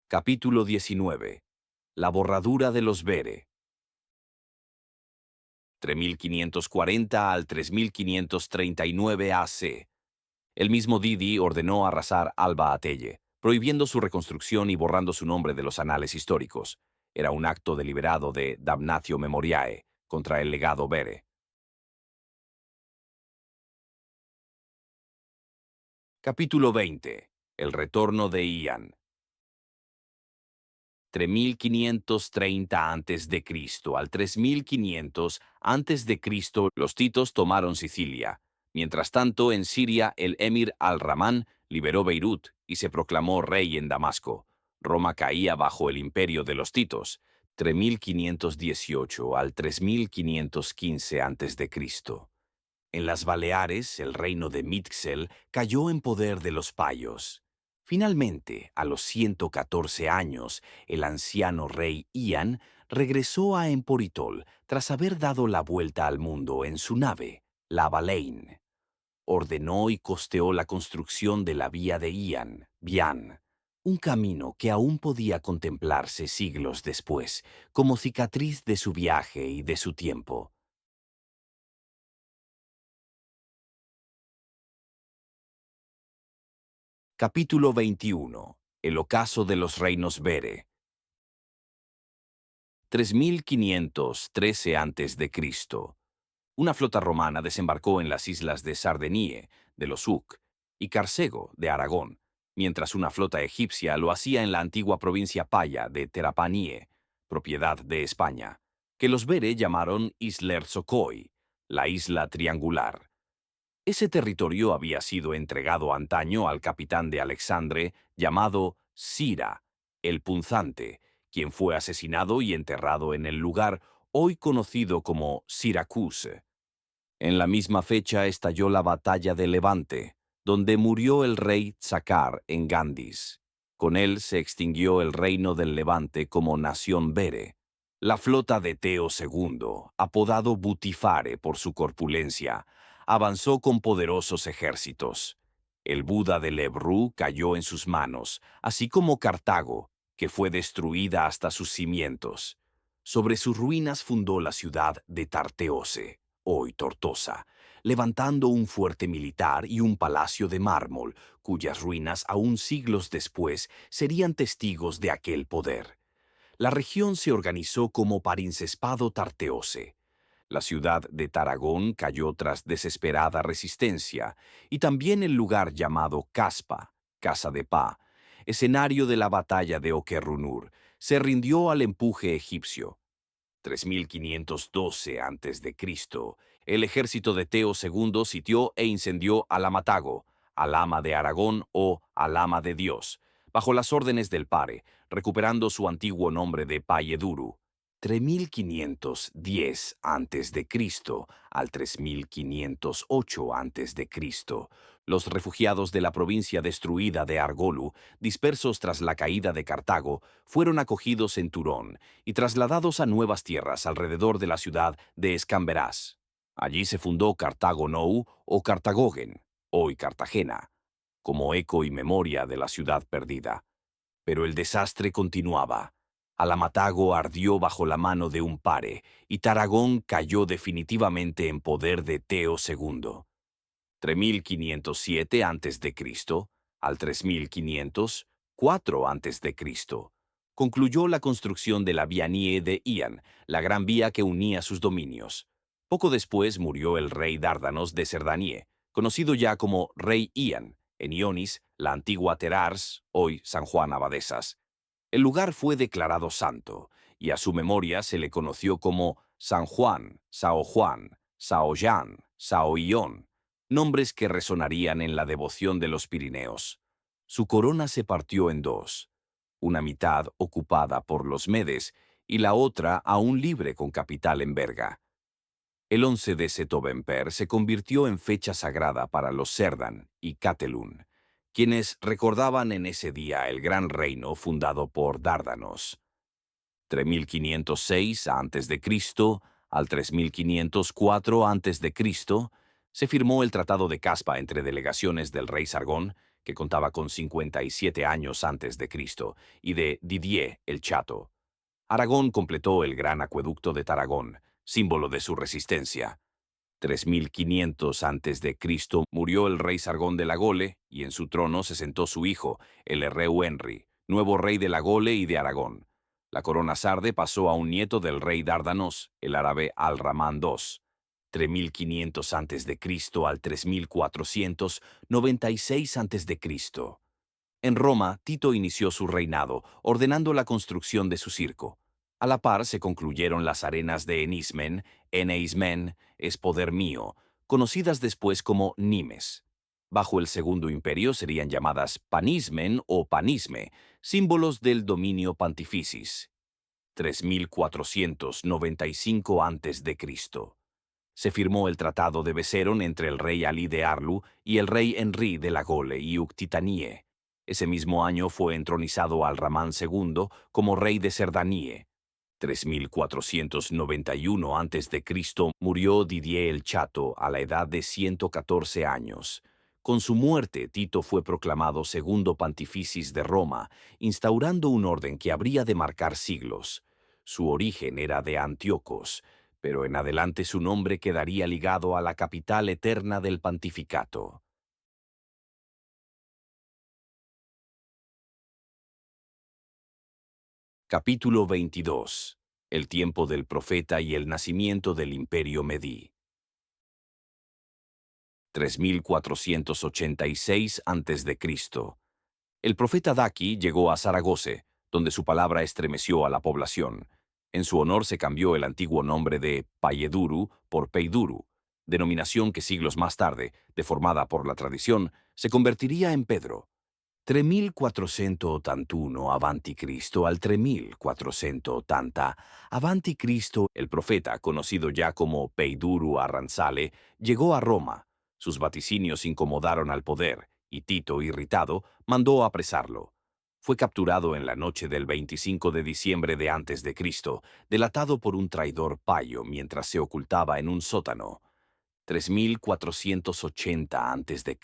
Capítulo 19. La borradura de los Bere. 3540 al 3539 AC. El mismo Didi ordenó arrasar Alba Ateye, prohibiendo su reconstrucción y borrando su nombre de los anales históricos. Era un acto deliberado de damnatio memoriae contra el legado Bere. Capítulo 20. El retorno de Ian. 3530 a.C. al 3500 a.C. los titos tomaron Sicilia. Mientras tanto, en Siria, el emir al-Rahman liberó Beirut y se proclamó rey en Damasco. Roma caía bajo el imperio de los titos, 3518 al 3515 a.C. En las Baleares, el reino de Mitxel cayó en poder de los payos. Finalmente, a los 114 años, el anciano rey Ian regresó a Emporitol tras haber dado la vuelta al mundo en su nave, la Baleine. Ordenó y costeó la construcción de la vía de Ian, Bian, un camino que aún podía contemplarse siglos después, como cicatriz de su viaje y de su tiempo. Capítulo 21. El ocaso de los reinos Bere. 3513 a.C. Una flota romana desembarcó en las islas de Sardenie, de los Uc, y Carcego, de Aragón, mientras una flota egipcia lo hacía en la antigua provincia paya de Terapanie, propiedad de España, que los Bere llamaron Isler-Socoi, la isla triangular. Ese territorio había sido entregado antaño al capitán de Alexandre llamado Sira, el Punzante, quien fue asesinado y enterrado en el lugar hoy conocido como Syracuse. En la misma fecha estalló la batalla de Levante, donde murió el rey Tsacar en Gandis. Con él se extinguió el reino del Levante como nación Bere. La flota de Teo II, apodado Butifare por su corpulencia, avanzó con poderosos ejércitos. El Buda de Lebrú cayó en sus manos, así como Cartago, que fue destruida hasta sus cimientos. Sobre sus ruinas fundó la ciudad de Tarteose. hoy Tortosa, levantando un fuerte militar y un palacio de mármol, cuyas ruinas aún siglos después serían testigos de aquel poder. La región se organizó como Parincespado Tarteose. La ciudad de Tarragón cayó tras desesperada resistencia, y también el lugar llamado Caspa, Casa de Pa, escenario de la batalla de Oquerrunur, se rindió al empuje egipcio. 3512 a.C., el ejército de Teo II sitió e incendió Alamatago, Alhama de Aragón o Alhama de Dios, bajo las órdenes del Pare, recuperando su antiguo nombre de Payeduru. 3510 a.C. al 3508 a.C. Los refugiados de la provincia destruida de Argolu, dispersos tras la caída de Cartago, fueron acogidos en Turón y trasladados a nuevas tierras alrededor de la ciudad de Escamberás. Allí se fundó Cartago Nou o Cartagogen, hoy Cartagena, como eco y memoria de la ciudad perdida. Pero el desastre continuaba. Alamatago ardió bajo la mano de un Pare y Tarragón cayó definitivamente en poder de Teo II. 3507 a.C. al 3504 a.C. concluyó la construcción de la Vianie de Ian, la gran vía que unía sus dominios. Poco después murió el rey Dárdanos de Cerdanie, conocido ya como Rey Ian, en Ionis, la antigua Terars, hoy San Juan Abadesas. El lugar fue declarado santo, y a su memoria se le conoció como San Juan, Sao Juan, Sao Jan, Sao Ión, nombres que resonarían en la devoción de los Pirineos. Su corona se partió en dos, una mitad ocupada por los Medes y la otra aún libre con capital en Berga. El 11 de Setobenper se convirtió en fecha sagrada para los Cerdan y Catelun, quienes recordaban en ese día el gran reino fundado por Dárdanos. 3506 a.C. al 3504 a.C. se firmó el Tratado de Caspa entre delegaciones del rey Sargón, que contaba con 57 años antes de Cristo, y de Didier el Chato. Aragón completó el gran acueducto de Tarragón, símbolo de su resistencia. 3500 a.C. murió el rey Sargón de la Gole y en su trono se sentó su hijo, el herreu Henry, nuevo rey de la Gole y de Aragón. La corona sarde pasó a un nieto del rey Dárdanos, el árabe Al-Rahman II. 3500 a.C. al 3496 a.C. En Roma, Tito inició su reinado, ordenando la construcción de su circo. A la par se concluyeron las arenas de Enismen, Eneismen, es poder mío, conocidas después como Nimes. Bajo el Segundo Imperio serían llamadas Panismen o Panisme, símbolos del dominio Pontificis. 3495 a.C. Se firmó el Tratado de Beceron entre el rey Ali de Arlu y el rey Henry de la Gole y Uctitanie. Ese mismo año fue entronizado Al-Rahman II como rey de Cerdanie. 3491 a.C. murió Didier el Chato a la edad de 114 años. Con su muerte, Tito fue proclamado segundo pontificis de Roma, instaurando un orden que habría de marcar siglos. Su origen era de Antíocos, pero en adelante su nombre quedaría ligado a la capital eterna del pontificato. Capítulo 22. El tiempo del profeta y el nacimiento del Imperio Medí. 3486 a.C. El profeta Daki llegó a Zaragoza, donde su palabra estremeció a la población. En su honor se cambió el antiguo nombre de Payeduru por Peiduru, denominación que siglos más tarde, deformada por la tradición, se convertiría en Pedro. 3481 avanti Cristo al 3480 avanti Cristo, el profeta, conocido ya como Peiduru Arranzale, llegó a Roma. Sus vaticinios incomodaron al poder, y Tito, irritado, mandó apresarlo. Fue capturado en la noche del 25 de diciembre de antes de Cristo, delatado por un traidor payo mientras se ocultaba en un sótano. 3480 a.C.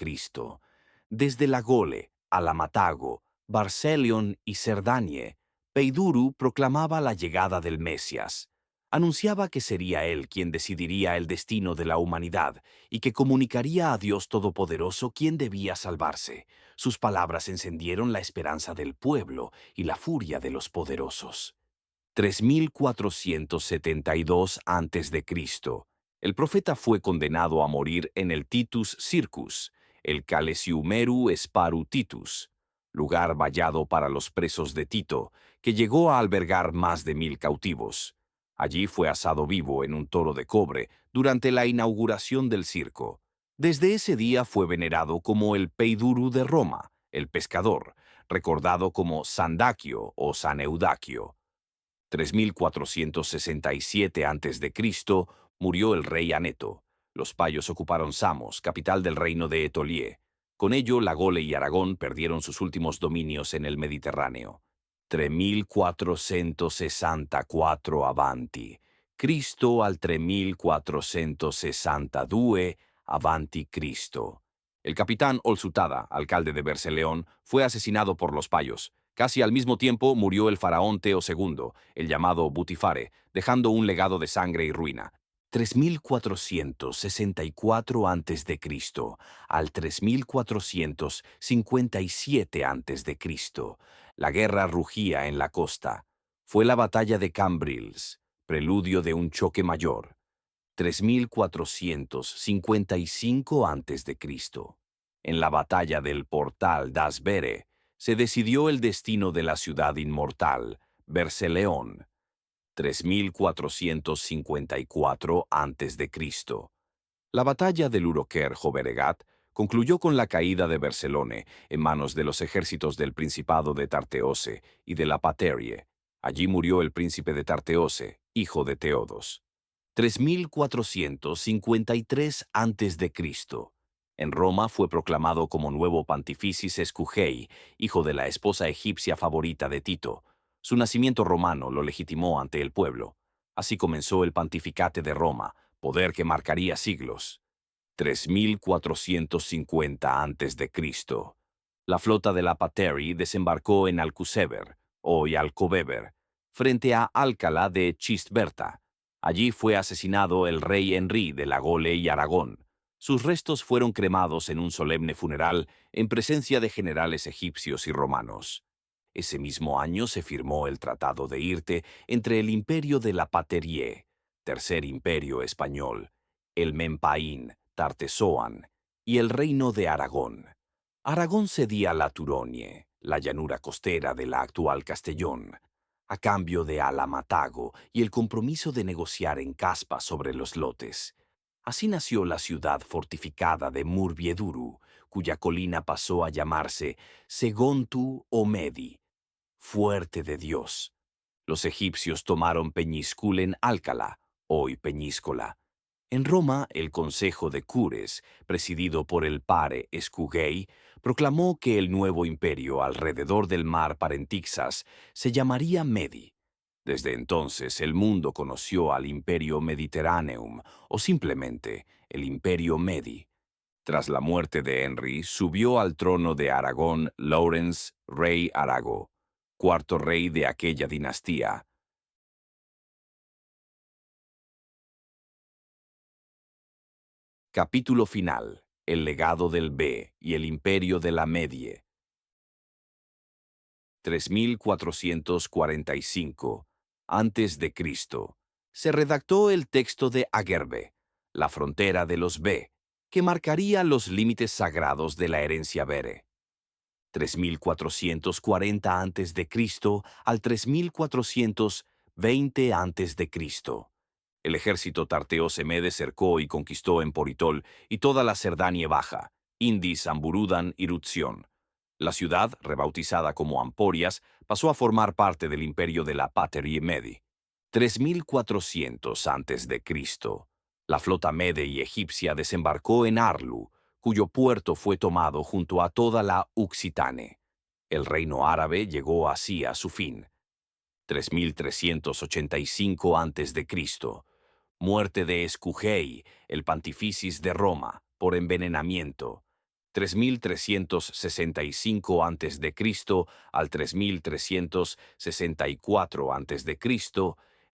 Desde la Gole, Alamatago, Barcelion y Cerdanie, Peiduru proclamaba la llegada del Mesias. Anunciaba que sería él quien decidiría el destino de la humanidad y que comunicaría a Dios Todopoderoso quién debía salvarse. Sus palabras encendieron la esperanza del pueblo y la furia de los poderosos. 3472 a.C. El profeta fue condenado a morir en el Titus Circus, el Calesiumeru Sparu Titus, lugar vallado para los presos de Tito, que llegó a albergar más de 1000 cautivos. Allí fue asado vivo en un toro de cobre durante la inauguración del circo. Desde ese día fue venerado como el Peiduru de Roma, el pescador, recordado como San Daquio o San Eudaquio. 3467 a.C., murió el rey Aneto. Los payos ocuparon Samos, capital del reino de Etolie. Con ello, la Gole y Aragón perdieron sus últimos dominios en el Mediterráneo. 3464 avanti. Cristo al 3462 avanti Cristo. El capitán Olsutada, alcalde de Berseleón, fue asesinado por los payos. Casi al mismo tiempo murió el faraón Teo II, el llamado Butifare, dejando un legado de sangre y ruina. 3464 a.C. al 3457 a.C. La guerra rugía en la costa. Fue la batalla de Cambrils, preludio de un choque mayor. 3455 a.C. En la batalla del Portal das Bere, se decidió el destino de la ciudad inmortal, Berseleón. 3454 a.C. La batalla del Uroquer Joveregat concluyó con la caída de Bercelone en manos de los ejércitos del Principado de Tarteose y de la Paterie. Allí murió el príncipe de Tarteose, hijo de Teodos. 3453 a.C. En Roma fue proclamado como nuevo Pontificis Escugei, hijo de la esposa egipcia favorita de Tito. Su nacimiento romano lo legitimó ante el pueblo. Así comenzó el pontificate de Roma, poder que marcaría siglos. 3450 a.C. La flota de la Pateri desembarcó en Alcusever, hoy Alcobeber, frente a Alcalá de Chistberta. Allí fue asesinado el rey Henry de la Gole y Aragón. Sus restos fueron cremados en un solemne funeral en presencia de generales egipcios y romanos. Ese mismo año se firmó el Tratado de Irte entre el Imperio de la Paterie, Tercer Imperio Español, el Mempaín, Tartesoan y el Reino de Aragón. Aragón cedía la Turonie, la llanura costera de la actual Castellón, a cambio de Alamatago y el compromiso de negociar en Caspa sobre los lotes. Así nació la ciudad fortificada de Murvieduru, cuya colina pasó a llamarse Segontu o Medi, fuerte de Dios. Los egipcios tomaron Peñisculen Álcala, hoy Peñíscola. En Roma, el Consejo de Cures, presidido por el pare Escugei, proclamó que el nuevo imperio alrededor del mar Parentixas se llamaría Medi. Desde entonces el mundo conoció al Imperio Mediterraneum, o simplemente el Imperio Medi. Tras la muerte de Henry, subió al trono de Aragón Lawrence, rey Arago, cuarto rey de aquella dinastía. Capítulo final. El legado del B y el imperio de la Medie. 3445 antes de Cristo. Se redactó el texto de Agerbe, la frontera de los B, que marcaría los límites sagrados de la herencia Bere. 3440 a.C. al 3420 a.C. El ejército tarteo Semede cercó y conquistó Emporitol y toda la Cerdania Baja, Indis, Amburudan y Rutzión. La ciudad, rebautizada como Amporias, pasó a formar parte del imperio de la Paterie Medi. 3400 a.C. La flota mede y egipcia desembarcó en Arlu, cuyo puerto fue tomado junto a toda la Uxitane. El reino árabe llegó así a su fin. 3385 a.C. Muerte de Escugei, el Pontificis de Roma, por envenenamiento. 3365 a.C. al 3364 a.C.,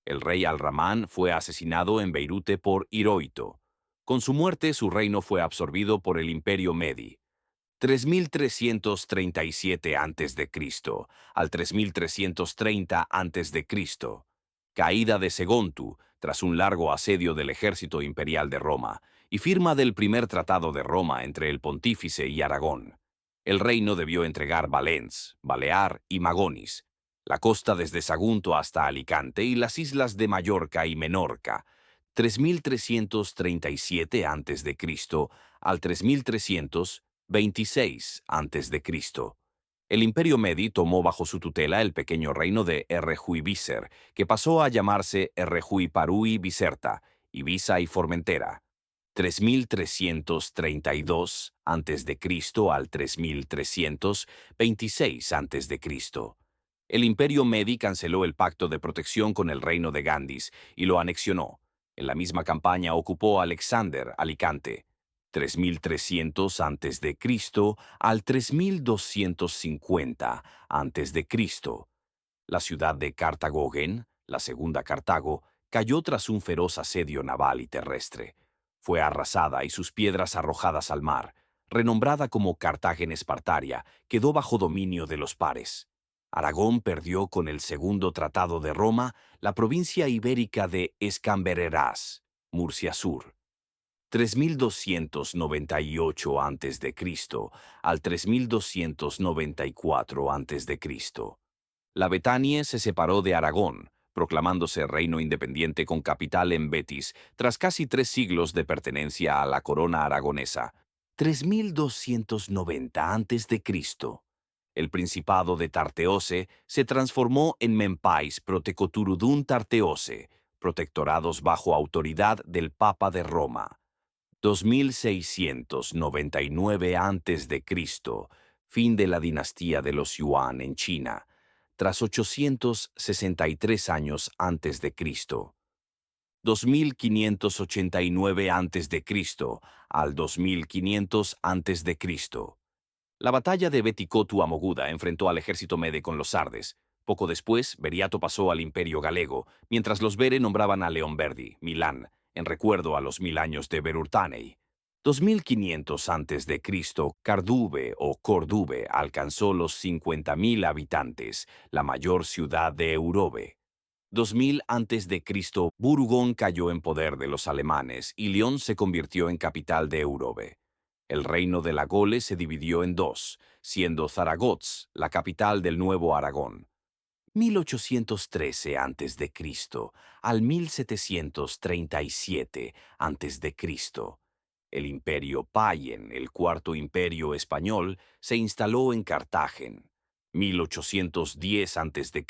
El rey Al-Rahman fue asesinado en Beirute por Hirohito. Con su muerte, su reino fue absorbido por el Imperio Medi. 3337 a.C. al 3330 a.C. Caída de Segontu tras un largo asedio del ejército imperial de Roma y firma del primer tratado de Roma entre el pontífice y Aragón. El reino debió entregar Valence, Balear y Magonis, la costa desde Sagunto hasta Alicante y las islas de Mallorca y Menorca, 3337 a.C. al 3326 a.C. El Imperio Medi tomó bajo su tutela el pequeño reino de Errejui-Bícer, que pasó a llamarse Errejui-Parui-Biserta, Ibiza y Formentera. 3332 a.C. al 3326 a.C. El Imperio Medi canceló el pacto de protección con el reino de Gandhis y lo anexionó. En la misma campaña ocupó Alexander Alicante, 3300 a.C. al 3250 a.C. La ciudad de Cartagogen, la segunda Cartago, cayó tras un feroz asedio naval y terrestre. Fue arrasada y sus piedras arrojadas al mar. Renombrada como Cartagen Espartaria, quedó bajo dominio de los pares. Aragón perdió con el segundo Tratado de Roma la provincia ibérica de Escambereras, Murcia Sur. 3298 a.C. al 3294 a.C. La Betania se separó de Aragón, proclamándose reino independiente con capital en Betis, tras casi 3 siglos de pertenencia a la corona aragonesa. 3290 a.C. El Principado de Tarteose se transformó en Mempais Protecoturudun Tarteose, protectorados bajo autoridad del Papa de Roma. 2699 a.C., fin de la dinastía de los Yuan en China, tras 863 años antes de Cristo. 2589 a.C. al 2500 a.C. La batalla de Beticotu Amoguda enfrentó al ejército mede con los sardes. Poco después, Beriato pasó al imperio galego, mientras los Bere nombraban a Leonverdi, Milán, en recuerdo a los 1000 años de Berurtanei. 2500 a.C., Cardube o Cordube alcanzó los 50.000 habitantes, la mayor ciudad de Eurobe. 2000 a.C., Burgón cayó en poder de los alemanes y León se convirtió en capital de Eurobe. El reino de la Gole se dividió en dos, siendo Zaragoza la capital del Nuevo Aragón. 1813 a.C. al 1737 a.C. El imperio Payen, el cuarto imperio español, se instaló en Cartagen. 1810 a.C.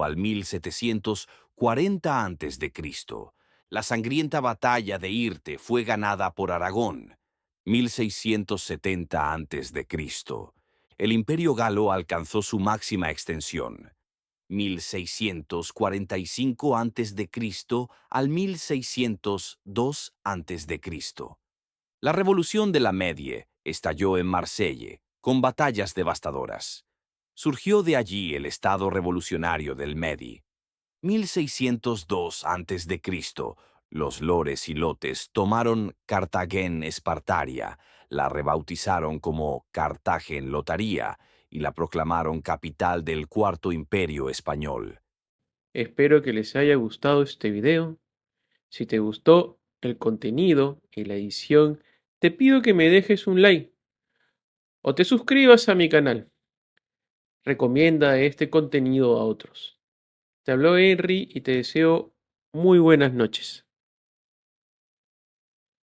al 1740 a.C. La sangrienta batalla de Irte fue ganada por Aragón. 1670 a.C. El imperio galo alcanzó su máxima extensión. 1645 a.C. al 1602 a.C. La revolución de la Medie estalló en Marselle, con batallas devastadoras. Surgió de allí el Estado revolucionario del Medi. 1602 a.C. Los lores y lotes tomaron Cartagen Espartaria, la rebautizaron como Cartagen Lotaria y la proclamaron capital del Cuarto Imperio Español. Espero que les haya gustado este video. Si te gustó el contenido y la edición, te pido que me dejes un like o te suscribas a mi canal. Recomienda este contenido a otros. Te habló Henry y te deseo muy buenas noches.